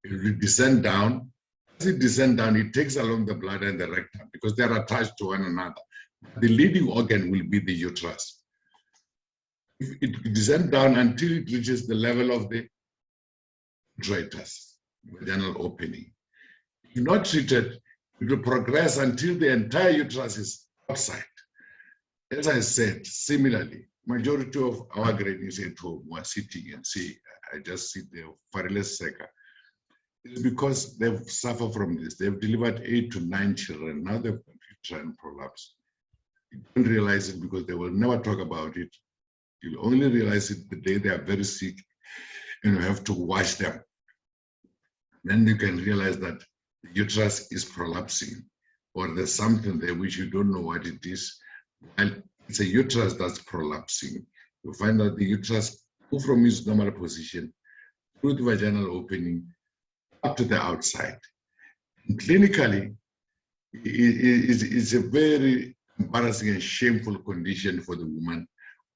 Speaker 1: It will descend down. As it descends down, it takes along the bladder and the rectum because they are attached to one another. The leading organ will be the uterus. If it descends down until it reaches the level of the uterus, vaginal opening. If not treated, it will progress until the entire uterus is outside. As I said, similarly, majority of our grannies at home were sitting and say, I just sit there, Fariles Seka. It's because they've suffered from this. They've delivered 8 to 9 children. Now they've got uterine prolapse. You don't realize it because they will never talk about it. You'll only realize it the day they are very sick and you have to wash them. Then you can realize that the uterus is prolapsing or there's something there which you don't know what it is. And it's a uterus that's prolapsing. You find out the uterus move from its normal position through the vaginal opening up to the outside. And clinically, it's a very embarrassing and shameful condition for the woman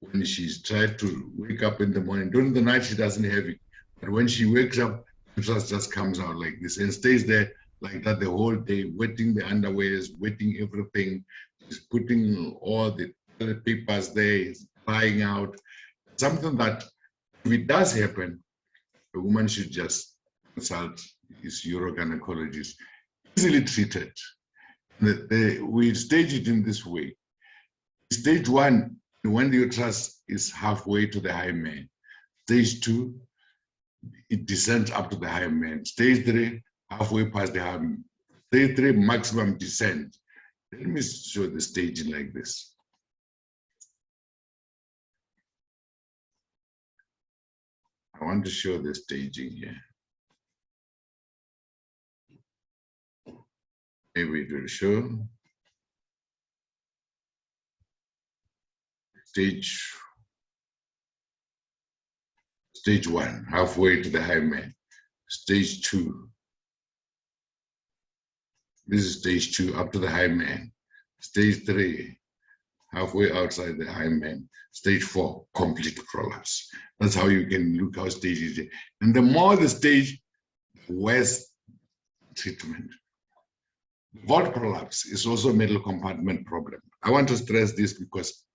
Speaker 1: when she's tried to wake up in the morning. During the night, she doesn't have it. But when she wakes up, the uterus just comes out like this and stays there like that the whole day, wetting the underwears, wetting everything. She's putting all the papers there, it's crying out. Something that, if it does happen, a woman should just consult his urogynecologist. Easily treated. We stage it in this way. Stage 1, when the uterus is halfway to the hymen. Stage 2, it descends up to the hymen. Stage 3, halfway past the hymen. Stage 3, maximum descent. Let me show the staging like this. I want to show the staging here. Maybe it will show. Stage 1, halfway to the hymen. Stage 2. This is stage 2, up to the hymen. Stage 3, halfway outside the hymen. Stage 4, complete prolapse. That's how you can look how stage is. And the more the stage, the worse treatment. Vault prolapse is also a middle compartment problem. I want to stress this because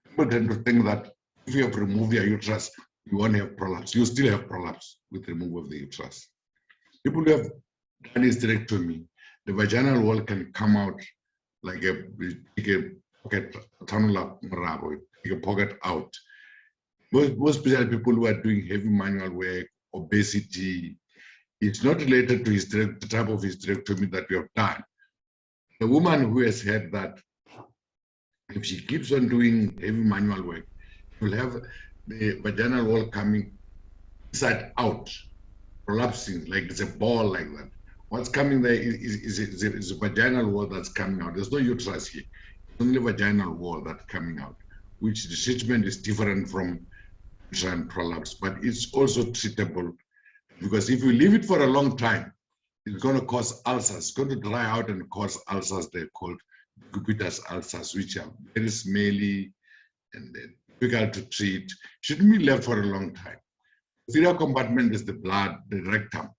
Speaker 1: people tend to think that if you have removed your uterus, you won't have prolapse. You still have prolapse with removal of the uterus. People who have done hysterectomy, the vaginal wall can come out like a pocket, take a pocket out. Most especially people who are doing heavy manual work, obesity, it's not related to the type of hysterectomy that we have done. The woman who has had that, if she keeps on doing heavy manual work, she will have the vaginal wall coming inside out, prolapsing like it's a ball like that. What's coming there is a vaginal wall that's coming out. There's no uterus here. It's only vaginal wall that's coming out, which the treatment is different from uterine prolapse, but it's also treatable because if you leave it for a long time, it's going to cause ulcers. It's going to dry out and cause ulcers. They're called cubitus ulcers, which are very smelly and difficult to treat. Shouldn't be left for a long time. The posterior compartment is the blood, the rectum.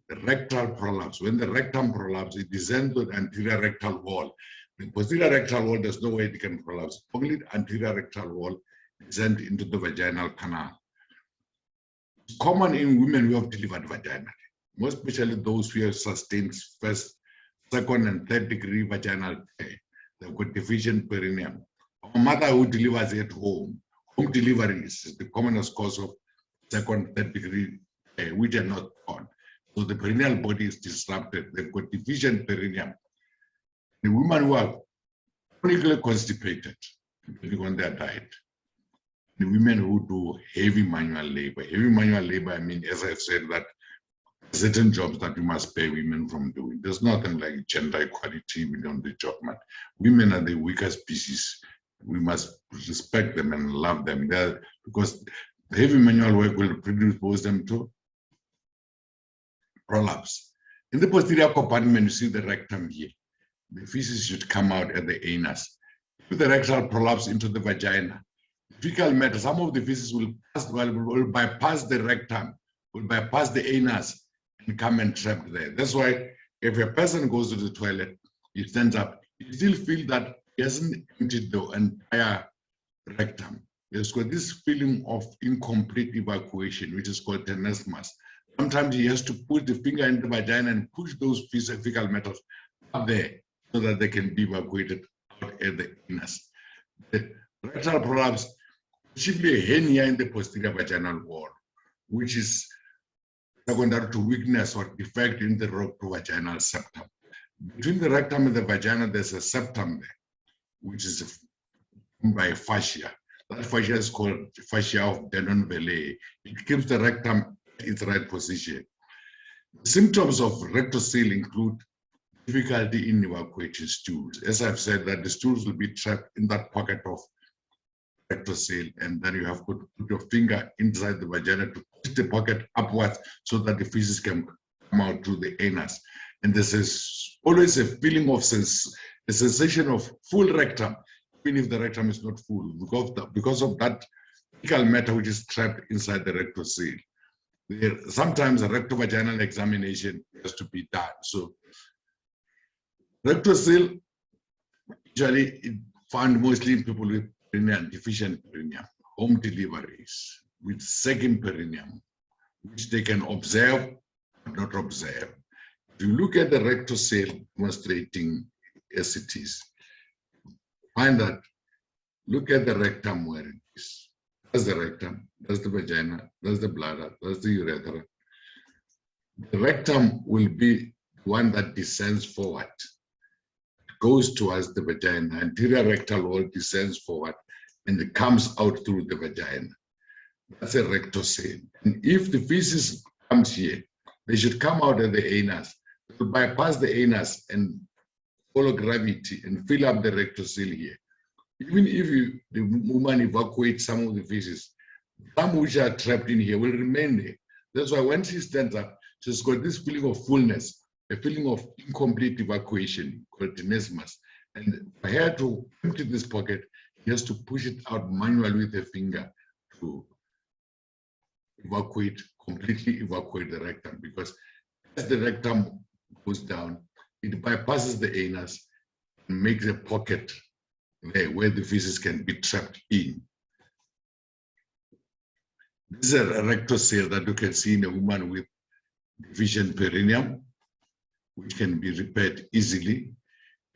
Speaker 1: The rectal prolapse. When the rectum prolapse, it descends to the anterior rectal wall. The posterior rectal wall, there's no way it can prolapse. Only the anterior rectal wall descends into the vaginal canal. It's common in women who have delivered vaginally, most especially those who have sustained first, second, and third degree vaginal tear. They've got deficient perineum. A mother who delivers at home deliveries is the commonest cause of second, third degree tear, which are not born. So the perineal body is disrupted. They've got deficient perineum. The women who are chronically constipated, depending on their diet. The women who do heavy manual labor. Heavy manual labor, I mean, as I've said, that certain jobs that we must pay women from doing. There's nothing like gender equality within the job, man. Women are the weaker species. We must respect them and love them. Because the heavy manual work will predispose them to prolapse. In the posterior compartment, you see the rectum here. The feces should come out at the anus. If the rectal prolapse into the vagina, fecal matter, some of the feces will bypass the rectum, will bypass the anus and come and trap there. That's why if a person goes to the toilet, he stands up, you still feel that he hasn't emptied the entire rectum. There's got this feeling of incomplete evacuation, which is called tenesmus. Sometimes he has to put the finger in the vagina and push those fecal matters up there so that they can be evacuated out at the anus. The rectal prolapse, chiefly a hernia in the posterior vaginal wall, which is secondary to weakness or defect in the rectovaginal septum. Between the rectum and the vagina, there's a septum there, which is formed by fascia. That fascia is called fascia of Denon-Vallée. It keeps the rectum in its right position. The symptoms of rectocele include difficulty in evacuating stools. As I've said, that the stools will be trapped in that pocket of rectocele, and then you have to put your finger inside the vagina to push the pocket upwards so that the feces can come out through the anus. And this is always a feeling of a sensation of full rectum, even if the rectum is not full, because of that fecal matter which is trapped inside the rectocele. Sometimes a rectovaginal examination has to be done. So rectocele usually found mostly in people with perineum, deficient perineum, home deliveries with second perineum, which they can observe but not observe. If you look at the rectocele demonstrating as it is, find that, look at the rectum where it is. That's the rectum, that's the vagina, that's the bladder, that's the urethra. The rectum will be one that descends forward, goes towards the vagina, anterior rectal wall descends forward, and it comes out through the vagina. That's a rectocele. And if the feces comes here, they should come out of the anus, to bypass the anus and follow gravity and fill up the rectocele here. Even if the woman evacuates some of the feces, some which are trapped in here will remain there. That's why when she stands up, she's got this feeling of fullness, a feeling of incomplete evacuation, called tenesmus. And for her to empty this pocket, he has to push it out manually with a finger to completely evacuate the rectum, because as the rectum goes down, it bypasses the anus and makes a pocket there where the feces can be trapped in. This is a rectocele that you can see in a woman with deficient perineum, which can be repaired easily.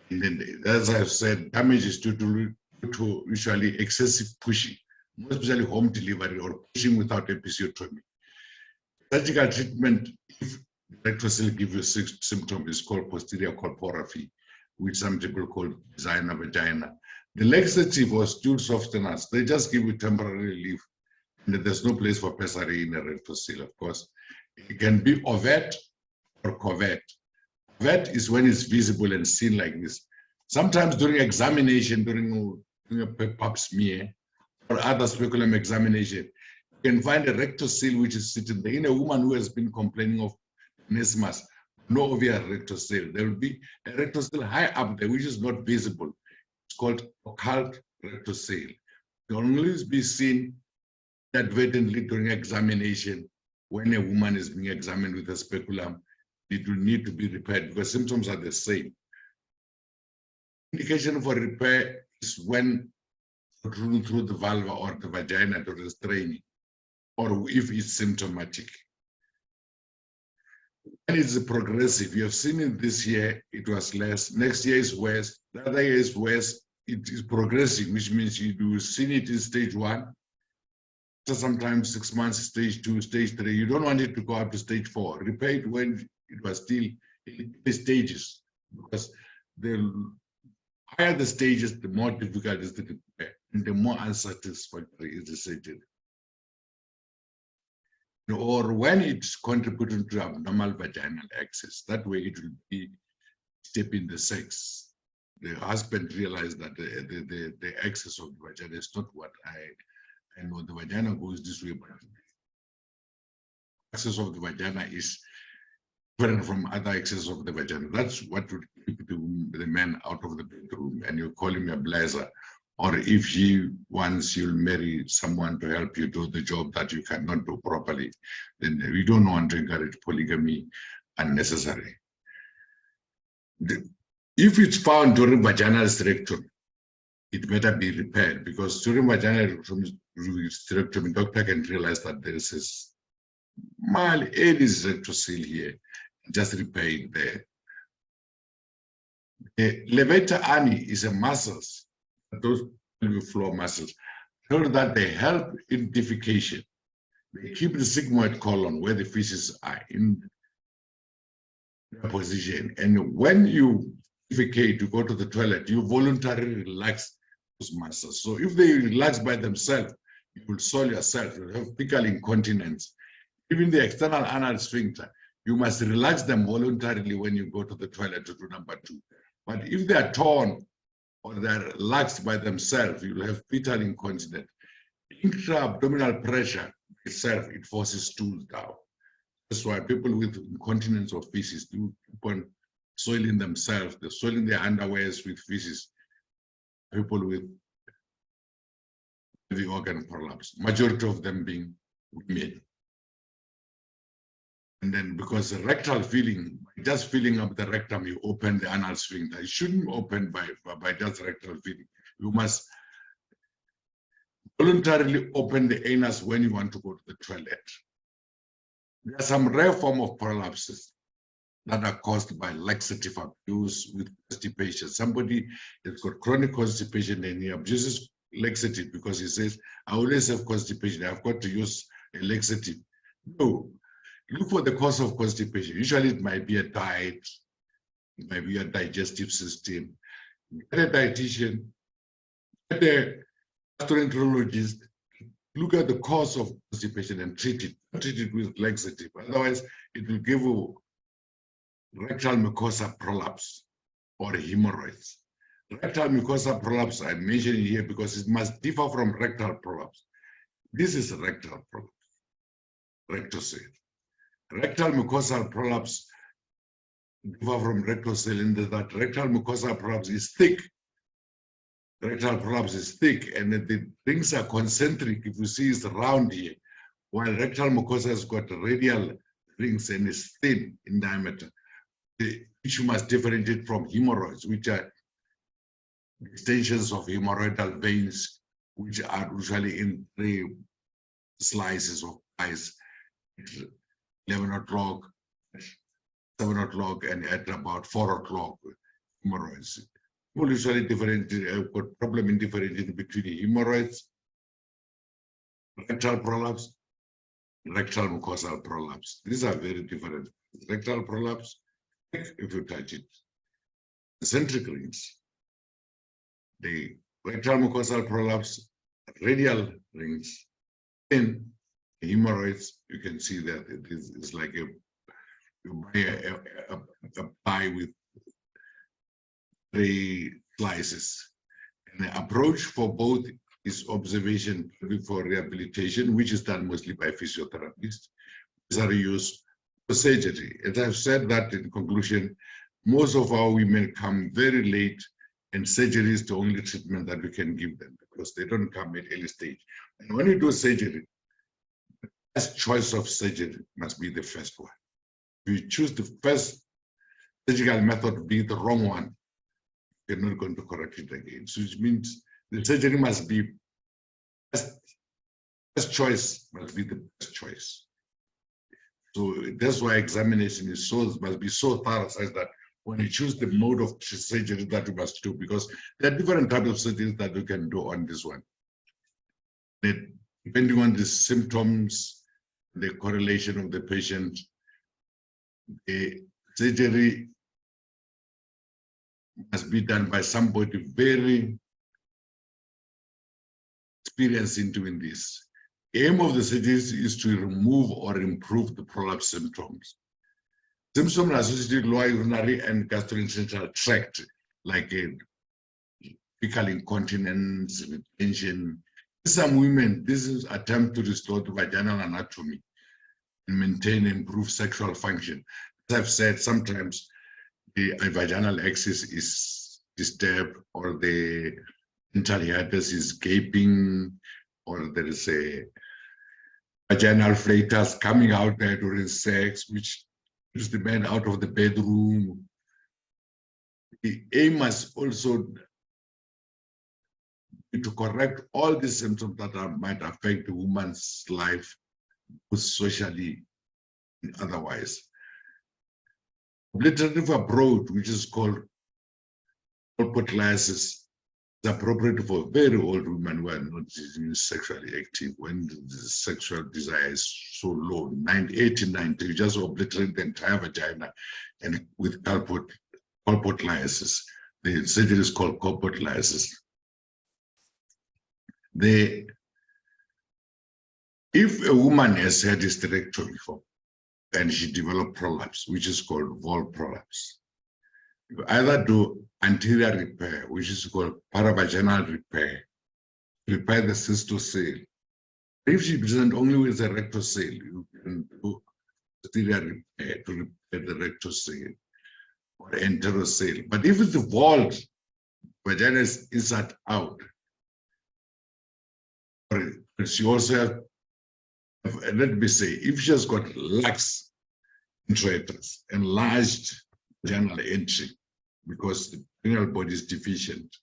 Speaker 1: And then, as I've said, damage is due to usually excessive pushing, more especially home delivery or pushing without episiotomy. Surgical treatment, if the rectocele gives you symptoms, is called posterior colporrhaphy, which some people call designer vagina. The laxative or stool softeners, they just give you temporary relief, and there's no place for pessary in a rectocele, of course. It can be overt or covert. Overt is when it's visible and seen like this. Sometimes during examination, during a pap smear or other speculum examination, you can find a rectocele which is sitting there. In a woman who has been complaining of tenesmus, no obvious rectocele, there will be a rectocele high up there which is not visible. It's called occult rectocele. It can only be seen inadvertently during examination. When a woman is being examined with a speculum, it will need to be repaired because symptoms are the same. Indication for repair is when through the vulva or the vagina to restrain, or if it's symptomatic. When it's progressive, you have seen it this year, it was less. Next year is worse. The other year is worse. It is progressing, which means you do see it in stage 1. Sometimes 6 months, stage 2, stage 3. You don't want it to go up to stage 4. Repair it when it was still in the stages, because the higher the stages, the more difficult is the repair, and the more unsatisfactory is the surgery. Or when it's contributing to abnormal vaginal access, that way it will be stepping the sex. The husband realized that the access of the vagina is not what I know. The vagina goes this way, but access of the vagina is different from other access of the vagina. That's what would keep the man out of the bedroom, and you call him a blazer or if once you'll marry someone to help you do the job that you cannot do properly, then we don't want to encourage polygamy unnecessary. If it's found during vaginal hysterectomy, it better be repaired, because during vaginal hysterectomy, doctor can realize that there is a small early rectocele here, just repair it there. The levator ani is a muscles, those pelvic floor muscles, so that they help in defecation. They keep the sigmoid colon where the feces are in their position. And when you defecate, you go to the toilet, you voluntarily relax those muscles. So if they relax by themselves, you will soil yourself, you have fecal incontinence. Even the external anal sphincter, you must relax them voluntarily when you go to the toilet to do number 2. But if they are torn or they are relaxed by themselves, you will have fetal incontinence. Intra-abdominal pressure itself, it forces stools down. That's why people with incontinence of feces do keep on soiling themselves, they're soiling their underwears with feces. People with the organ prolapse, majority of them being women. And then because the rectal filling, just filling up the rectum, you open the anal sphincter. It shouldn't open by just rectal filling. You must voluntarily open the anus when you want to go to the toilet. There are some rare form of prolapses that are caused by laxative abuse with constipation. Somebody has got chronic constipation and he abuses laxative because he says, I always have constipation, I've got to use a laxative. No, look for the cause of constipation. Usually it might be a diet, it might be a digestive system. Get a dietitian, get a gastroenterologist, look at the cause of constipation and treat it with laxative. Otherwise, it will give you rectal mucosa prolapse or hemorrhoids. Rectal mucosa prolapse, I mentioned it here because it must differ from rectal prolapse. This is rectal prolapse, rectocele. Rectal mucosal prolapse differ from rectocele in that rectal mucosal prolapse is thick. Rectal prolapse is thick and the rings are concentric. If you see, it's round here, while rectal mucosa has got radial rings and is thin in diameter. Which you must differentiate from hemorrhoids, which are extensions of hemorrhoidal veins, which are usually in 3 slices of ice, 11 o'clock, 7 o'clock, and at about 4 o'clock, hemorrhoids. People usually differentiate, got problem in differentiating between hemorrhoids, rectal prolapse, rectal mucosal prolapse. These are very different. Rectal prolapse, if you touch it, concentric rings. The rectal mucosal prolapse, radial rings. In hemorrhoids, you can see that it is like you buy a pie with 3 slices. And the approach for both is observation before rehabilitation, which is done mostly by physiotherapists. These are used for surgery. As I've said that in conclusion, most of our women come very late, and surgery is the only treatment that we can give them because they don't come at early stage. And when you do surgery, the best choice of surgery must be the first one. If you choose the first surgical method to be the wrong one, you're not going to correct it again. So which means the surgery must be best choice must be the best choice. So that's why examination is must be so thorough such that when you choose the mode of surgery that you must do, because there are different types of surgeries that you can do on this one. Depending on the symptoms, the correlation of the patient, the surgery must be done by somebody very experienced in doing this. The aim of the surgery is to remove or improve the prolapse symptoms. Symptoms associated with lower urinary and gastrointestinal tract, like fecal incontinence, retention. In some women, this is an attempt to restore the vaginal anatomy and maintain and improve sexual function. As I've said, sometimes the vaginal axis is disturbed or the genital hiatus is gaping, or there is a vaginal flatus coming out there during sex, which is the man out of the bedroom. The aim is also to correct all the symptoms that might affect the woman's life, both socially and otherwise. Obliterative approach, which is called colpolysis, is appropriate for very old women who are not sexually active, when the sexual desire is so low, 80, 90, you just obliterate the entire vagina, and with colpolysis. The surgery is called colpolysis. If a woman has had hysterectomy before and she developed prolapse, which is called vulvar prolapse, you either do anterior repair, which is called paravaginal repair the cystocele. If she presents only with a rectocele, you can do anterior repair to repair the rectocele or enterocele. But if it's evolved, vagina is inside out, or she also has, let me say, if she has got lax introitus, enlarged vaginal entry, because the penile body is deficient,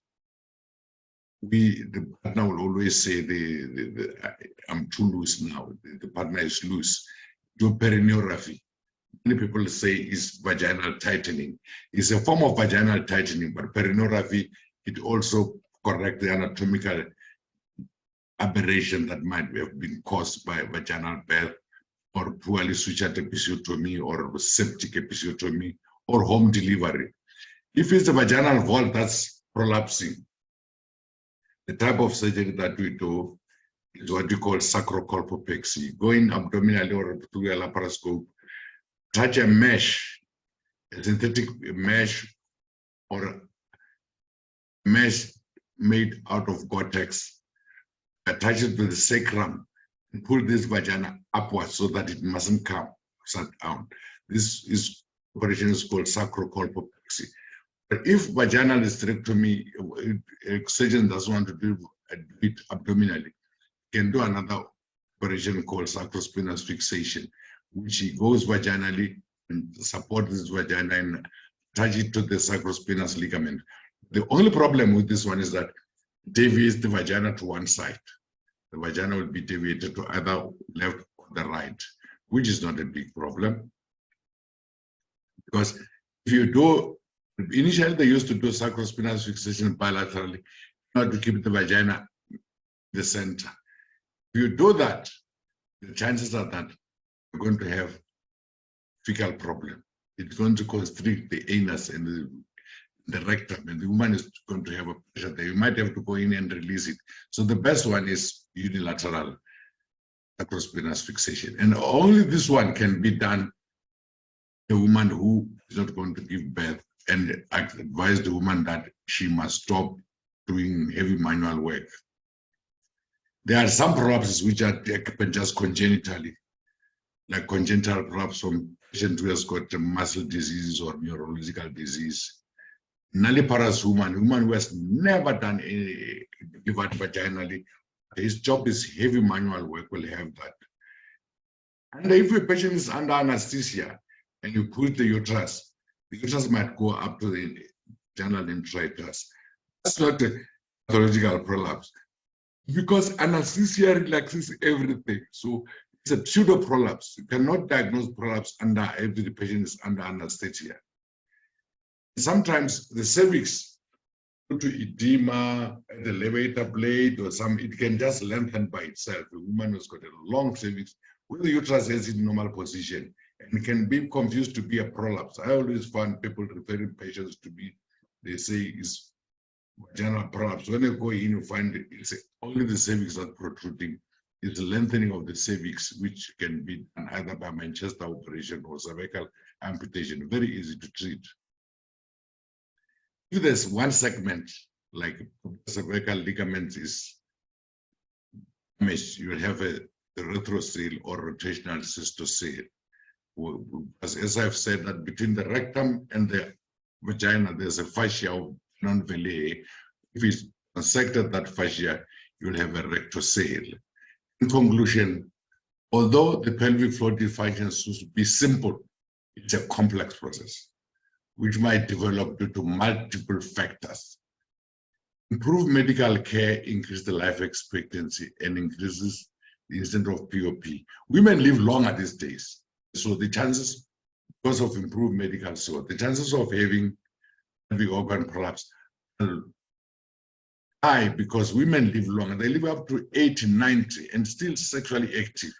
Speaker 1: the partner will always say, I'm too loose now, the partner is loose. Do perineuraphy. Many people say it's vaginal tightening. It's a form of vaginal tightening, but perineuraphy, it also corrects the anatomical aberration that might have been caused by vaginal birth, or poorly sutured episiotomy, or septic episiotomy, or home delivery. If it's a vaginal vault that's prolapsing, the type of surgery that we do is what we call sacrocolpopexy. Go in abdominally or through a laparoscope, touch a mesh, a synthetic mesh, or a mesh made out of Gore-Tex, attach it to the sacrum and pull this vagina upwards so that it mustn't come upside down. This operation is called sacrocolpopexy. But if vaginal hysterectomy, a surgeon doesn't want to do it abdominally, can do another operation called sacrospinous fixation, which he goes vaginally and supports this vagina and attach it to the sacrospinous ligament. The only problem with this one is that it deviates the vagina to one side. The vagina will be deviated to either left or the right, which is not a big problem. Because if you do, initially they used to do sacrospinous fixation bilaterally in order to keep the vagina in the center. If you do that, the chances are that you're going to have fecal problem. It's going to constrict the anus and the rectum, and the woman is going to have a pressure there. You might have to go in and release it. So the best one is unilateral sacrospinous fixation. And only this one can be done a woman who is not going to give birth, and I advise the woman that she must stop doing heavy manual work. There are some prolapses which are happen just congenitally, like congenital prolapse from a patient who has got a muscle disease or neurological disease. Nulliparous woman who has never done any delivered vaginally, his job is heavy manual work, will have that. And if a patient is under anesthesia and you put the uterus might go up to the vaginal introitus. That's not a pathological prolapse, because anesthesia relaxes everything. So it's a pseudo prolapse. You cannot diagnose prolapse if the patient is under anesthesia. Sometimes the cervix, due to edema at the levator blade or it can just lengthen by itself. A woman who's got a long cervix with the uterus is in normal position and can be confused to be a prolapse. I always find people referring patients to me, they say it's vaginal prolapse. When they go in, you find it's only the cervix that's protruding. It's the lengthening of the cervix, which can be done either by Manchester operation or cervical amputation. Very easy to treat. If there's one segment, like cervical ligament is damaged, you will have a retrocele or rotational cystocele. As I've said, that between the rectum and the vagina, there's a fascia of non-velae. If it's transected that fascia, you'll have a rectocele. In conclusion, although the pelvic floor dysfunction should be simple, it's a complex process which might develop due to multiple factors. Improved medical care increases the life expectancy and increases the incidence of POP. Women live longer these days, so the chances, because of improved medical support, the chances of having pelvic organ prolapse are high because women live longer. They live up to 80, 90 and still sexually active.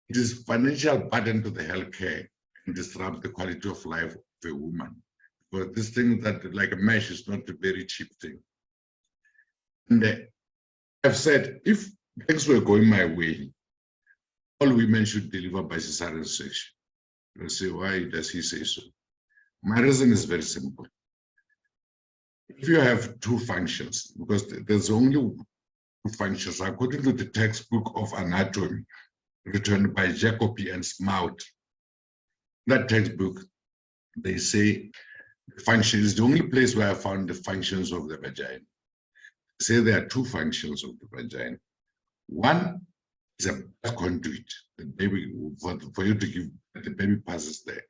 Speaker 1: It is financial burden to the healthcare and disrupt the quality of life of a woman. But this thing that like a mesh is not a very cheap thing. And I've said, if things were going my way, all women should deliver by cesarean section. You'll say, why does he say so? My reason is very simple. If you have two functions, because there's only two functions, according to the textbook of anatomy, written by Jacobi and Smout, that textbook, they say the function is the only place where I found the functions of the vagina. They say there are two functions of the vagina. One is a birth conduit, the baby, for you to give, the baby passes there.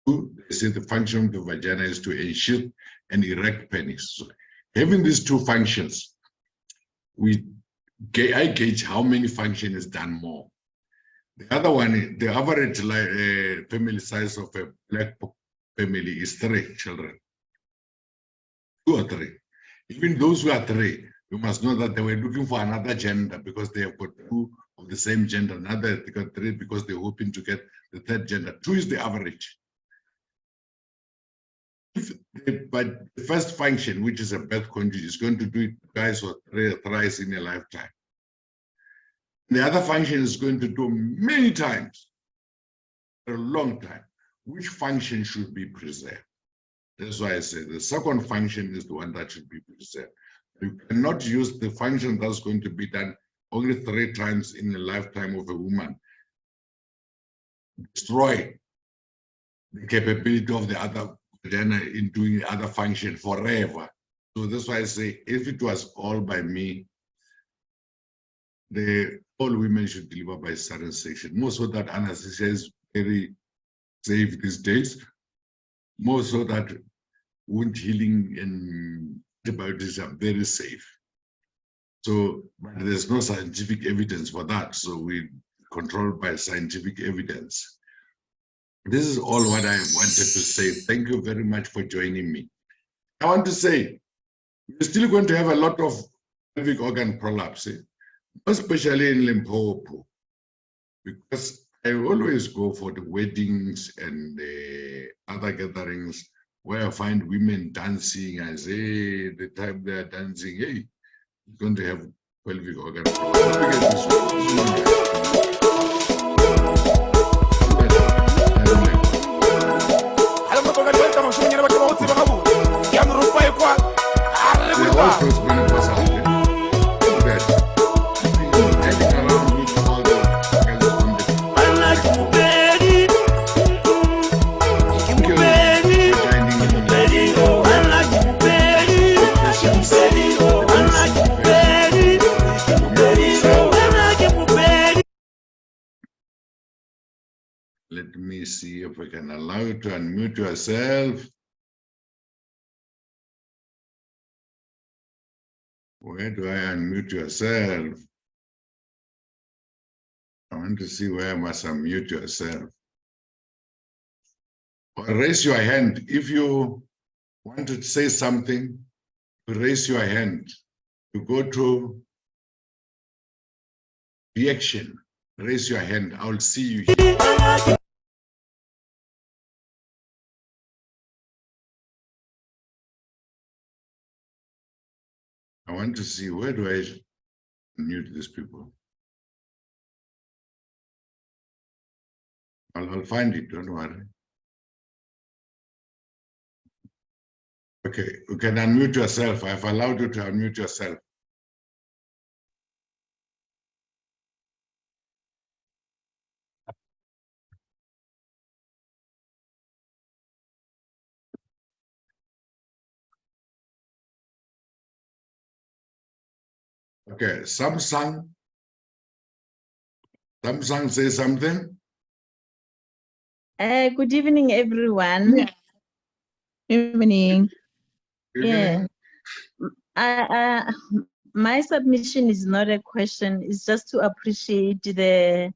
Speaker 1: Two, they say the function of the vagina is to ensure an erect penis. So having these two functions, I gauge how many function is done more. The other one, the average family size of a black family is 3 children. 2 or 3. Even those who are 3, you must know that they were looking for another gender because they have got 2 of the same gender. Now they got 3 because they're hoping to get the 3rd gender. 2 is the average. But the first function, which is a birth conduit, is going to do it twice or thrice in a lifetime. The other function is going to do many times, for a long time. Which function should be preserved? That's why I say the second function is the one that should be preserved. You cannot use the function that's going to be done only 3 times in the lifetime of a woman. Destroy the capability of the other vagina in doing the other function forever. So that's why I say, if it was all by me, all women should deliver by cesarean section. More so that anesthesia is very safe these days. More so that wound healing and antibiotics are very safe. So, but there's no scientific evidence for that. So we control by scientific evidence. This is all what I wanted to say. Thank you very much for joining me. I want to say, we're still going to have a lot of pelvic organ prolapse, especially in Limpopo, because I always go for the weddings and the other gatherings where I find women dancing. I say, the time they are dancing, hey, you're going to have pelvic organ prolapse. Let me see if I can allow you to unmute yourself. Where do I unmute yourself? I want to see where I must unmute yourself. Or raise your hand. If you want to say something, raise your hand. You go to reaction. Raise your hand. I'll see you here. I want to see, where do I mute these people? I'll find it, don't worry. Okay, you can unmute yourself. I've allowed you to unmute yourself. Okay, Samsung say something.
Speaker 7: Good evening, everyone. Evening. Yeah. My submission is not a question. It's just to appreciate the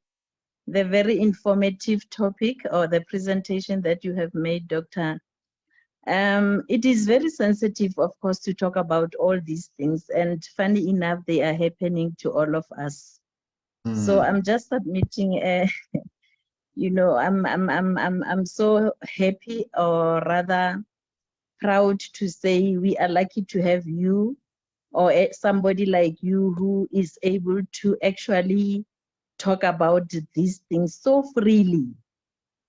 Speaker 7: very informative topic or the presentation that you have made, Doctor. It is very sensitive, of course, to talk about all these things, and funny enough, they are happening to all of us. So I'm just submitting you know, I'm so happy, or rather proud to say we are lucky to have you or somebody like you who is able to actually talk about these things so freely.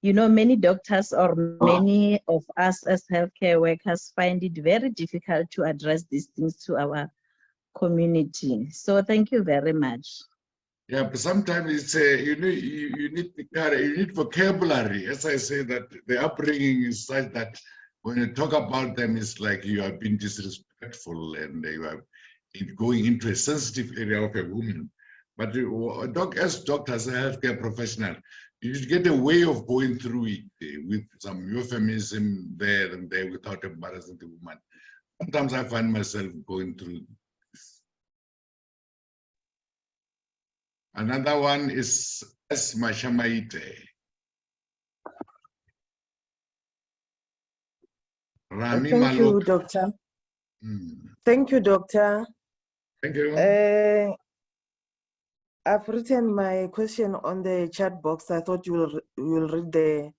Speaker 7: You know, many doctors or many of us as healthcare workers find it very difficult to address these things to our community. So thank you very much.
Speaker 1: Yeah, but sometimes it's you need vocabulary. As I say, that the upbringing is such that when you talk about them, it's like you are being disrespectful and you are going into a sensitive area of a woman. But as doctors, a healthcare professional, you should get a way of going through it with some euphemism there and there without embarrassing the woman. Sometimes I find myself going through this. Another one is S. Mashamaite. Rami
Speaker 8: Thank you,
Speaker 1: Maluk.
Speaker 8: Doctor. Thank you, Doctor.
Speaker 1: Thank you.
Speaker 8: I've written my question on the chat box. I thought you will read the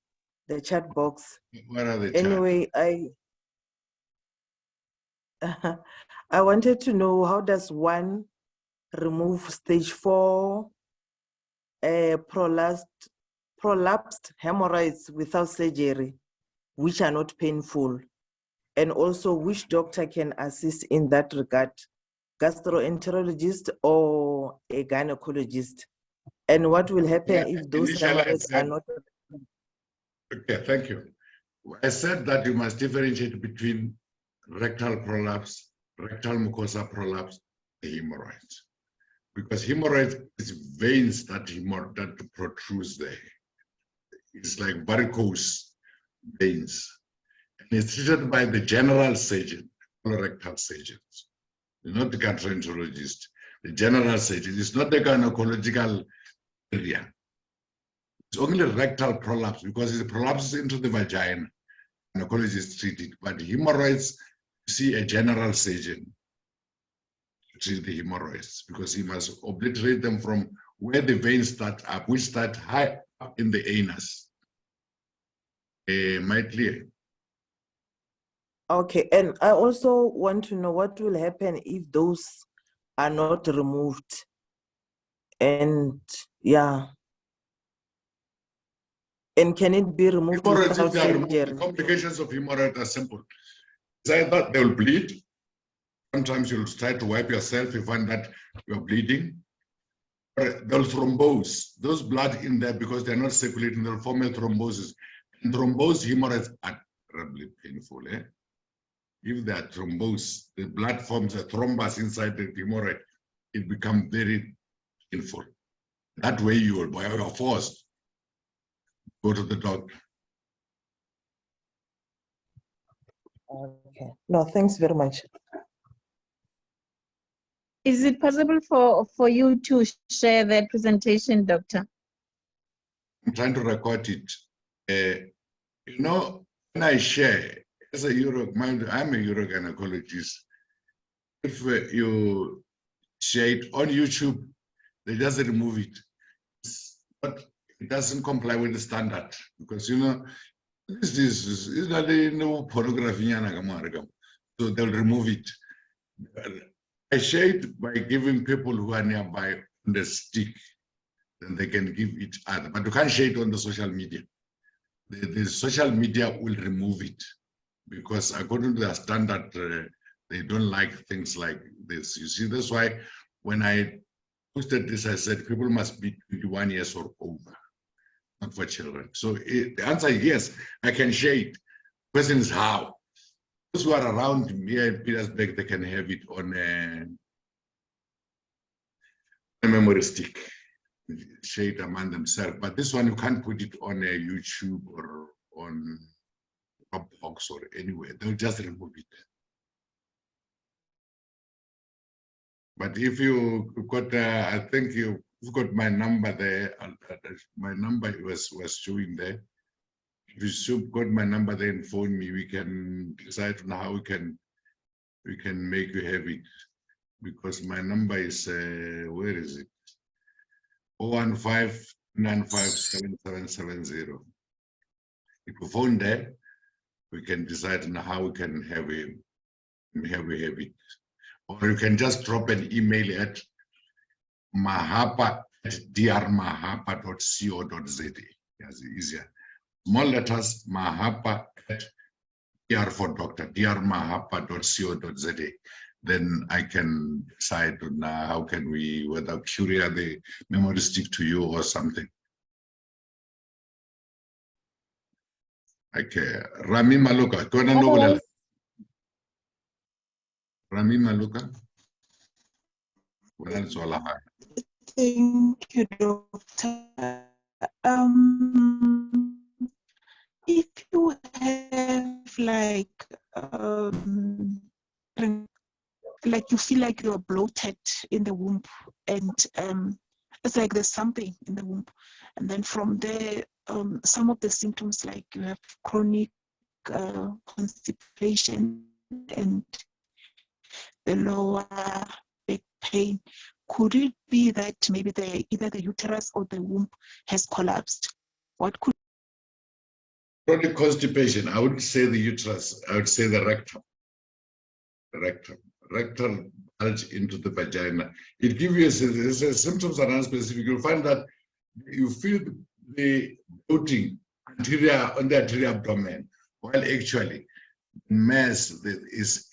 Speaker 8: chat box.
Speaker 1: Where are the
Speaker 8: Anyway, I wanted to know, how does one remove stage 4 prolapsed hemorrhoids without surgery, which are not painful? And also, which doctor can assist in that regard? Gastroenterologist or a gynecologist? And what will happen if those hemorrhoids are not?
Speaker 1: Okay, thank you. I said that you must differentiate between rectal prolapse, rectal mucosa prolapse, and hemorrhoids. Because hemorrhoids is veins that protrudes there. It's like varicose veins. And it's treated by the general surgeon, colorectal surgeons, not the gastroenterologist. The general surgeon. It's not the gynecological area. It's only rectal prolapse because it prolapses into the vagina. Gynecologists treat it, but hemorrhoids, you see a general surgeon to treat the hemorrhoids because he must obliterate them from where the veins start up, which start high up in the anus. Am I clear?
Speaker 8: Okay, and I also want to know what will happen if those are not removed. And yeah. And can it be removed without surgery?
Speaker 1: The complications of hemorrhoids are simple. It's either they will bleed. Sometimes you'll try to wipe yourself, you find that you're bleeding. Or they'll thrombose. Those blood in there, because they're not circulating, they'll form a thrombosis. And thrombosed hemorrhoids are terribly painful. If they are thrombosed, the blood forms a thrombus inside the hemorrhoid. It becomes very painful. That way you are forced. Go to the doctor.
Speaker 8: Okay. No, thanks very much.
Speaker 7: Is it possible for you to share the presentation, Doctor?
Speaker 1: I'm trying to record it. You know, when I share, as a I'm a urogynecologist. If you share it on YouTube, they just remove it. But it doesn't comply with the standard because, you know, this is not no pornography, so they'll remove it. I share it by giving people who are nearby the stick, then they can give each other. But you can't share it on the social media. The social media will remove it because according to their standard, they don't like things like this. You see, that's why when I posted this, I said people must be 21 years or over, not for children. So the answer is yes, I can share it. Question is how. Those who are around here in Petersburg, they can have it on a memory stick, share it among themselves. But this one, you can't put it on a YouTube or on a box or anywhere. They'll just remove it. But if you got, I think you've got my number there. My number was showing there. If you've got my number there and phone me, we can decide on how we can make you have it. Because my number is, where is it? 015-957-7770. If you phone there, we can decide on how we can have it. Or you can just drop an email at mahapa@drmahapa.co.za. Yes, easier. Small letters, mahapa@dr for doctor, drmahapa.co.za. Then I can decide on how can we, whether courier the memory stick to you or something. Okay, Rami Maluka, Rami Maluka. Well, that's all I have.
Speaker 6: Thank you, Doctor. If you have like you feel like you're bloated in the womb, and it's like there's something in the womb, and then from there, some of the symptoms, like you have chronic constipation and the lower back pain. Could it be that maybe either the uterus or the womb has collapsed? What could?
Speaker 1: Chronic constipation, I wouldn't say the uterus, I would say the rectum. Rectal bulge into the vagina. It gives you symptoms are non-specific. You'll find that you feel the bloating on the anterior abdomen, while actually mass is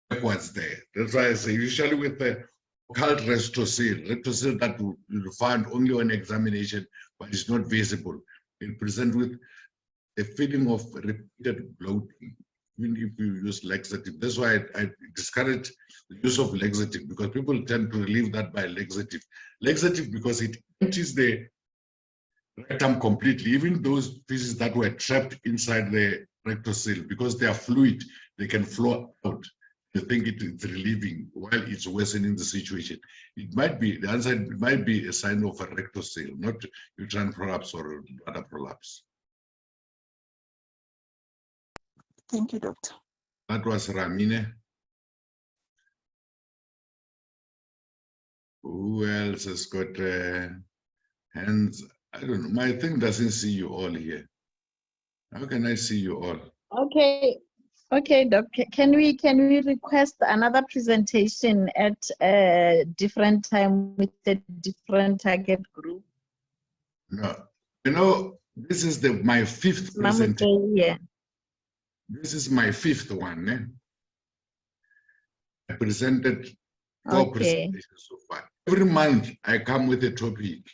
Speaker 1: backwards there. That's why I say usually with the occult rectocele that you'll find only on examination, but it's not visible. It presents with a feeling of repeated bloating, even if you use laxative. That's why I discourage the use of laxative, because people tend to relieve that by laxative. Laxative because it empties the rectum completely, even those pieces that were trapped inside the rectocele, because they are fluid, they can flow out. You think it's relieving while it's worsening the situation. It might be, the answer might be a sign of a rectocele, not uterine prolapse or bladder prolapse.
Speaker 6: Thank you, Doctor.
Speaker 1: That was Ramine. Who else has got hands? I don't know. My thing doesn't see you all here. How can I see you all?
Speaker 7: Okay, Doc. Can we request another presentation at a different time with a different target group?
Speaker 1: No, you know, this is my fifth presentation.
Speaker 7: Yeah.
Speaker 1: This is my fifth one. I presented 4 presentations so far. Every month I come with a topic.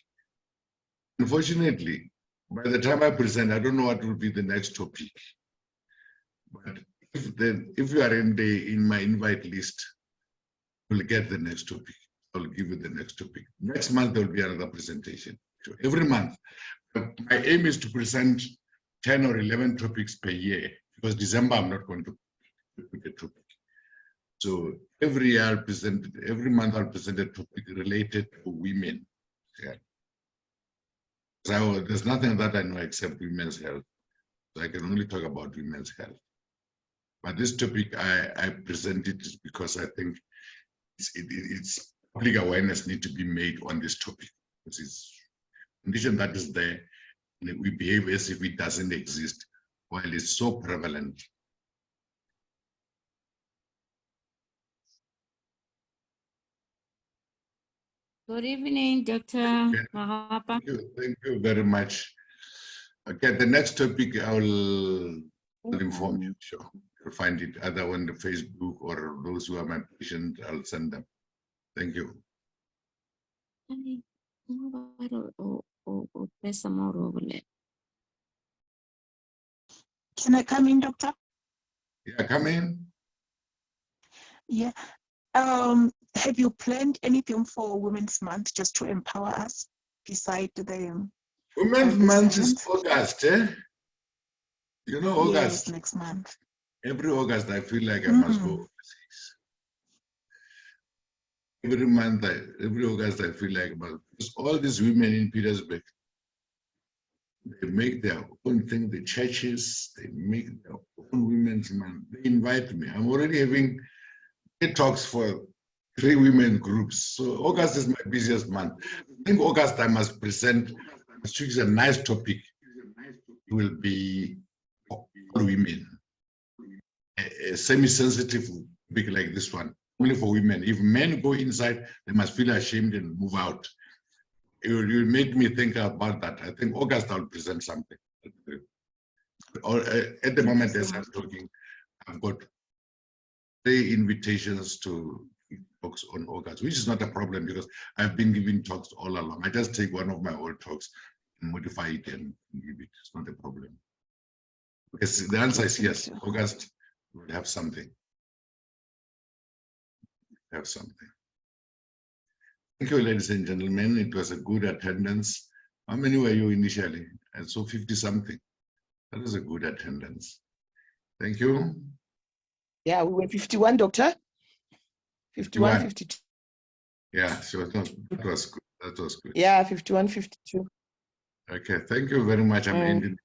Speaker 1: Unfortunately, by the time I present, I don't know what will be the next topic. But if you are in my invite list, you'll get the next topic. I'll give you the next topic. Next month there will be another presentation. So every month, my aim is to present 10 or 11 topics per year, because December I'm not going to put a topic. So every year every month I'll present a topic related to women. Yeah. So there's nothing that I know except women's health. So I can only talk about women's health. But this topic I presented because I think it's public awareness need to be made on this topic. Because it's a condition that is there, and we behave as if it doesn't exist, while it's so prevalent.
Speaker 9: Good evening, Dr. Mahapa.
Speaker 1: Thank you very much. Okay, the next topic I'll inform you. Sure, you'll find it either on the Facebook or those who are my patients. I'll send them. Thank you.
Speaker 6: Can I come in, Doctor?
Speaker 1: Yeah, come in.
Speaker 6: Yeah.
Speaker 10: have you planned anything for Women's Month just to empower us beside the
Speaker 1: Women's
Speaker 10: the
Speaker 1: Month is
Speaker 10: 7th?
Speaker 1: August, eh? You know, August.
Speaker 10: Yes, next month.
Speaker 1: Every August, I feel like I must go overseas. Every month, every August, I feel like, because all these women in Petersburg, they make their own thing, the churches, they make their own Women's Month. They invite me. I'm already having talks for 3 women groups. So August is my busiest month. I think August I must present, choose a nice topic. It will be all women. A semi-sensitive topic like this one, only for women. If men go inside, they must feel ashamed and move out. You made me think about that. I think August I'll present something. Or at the moment, as I'm talking, I've got 3 invitations to talks on August, which is not a problem because I've been giving talks all along. I just take one of my old talks and modify it and give it. It's not a problem. Yes, the answer is yes. August will have something. Have something. Thank you, ladies and gentlemen. It was a good attendance. How many were you initially? I saw 50 something. That was a good attendance. Thank you.
Speaker 5: Yeah, we were 51, Doctor. 51, 52.
Speaker 1: Yeah, so that was good. That was good.
Speaker 5: Yeah, 51, 52.
Speaker 1: Okay, thank you very much. I'm ending.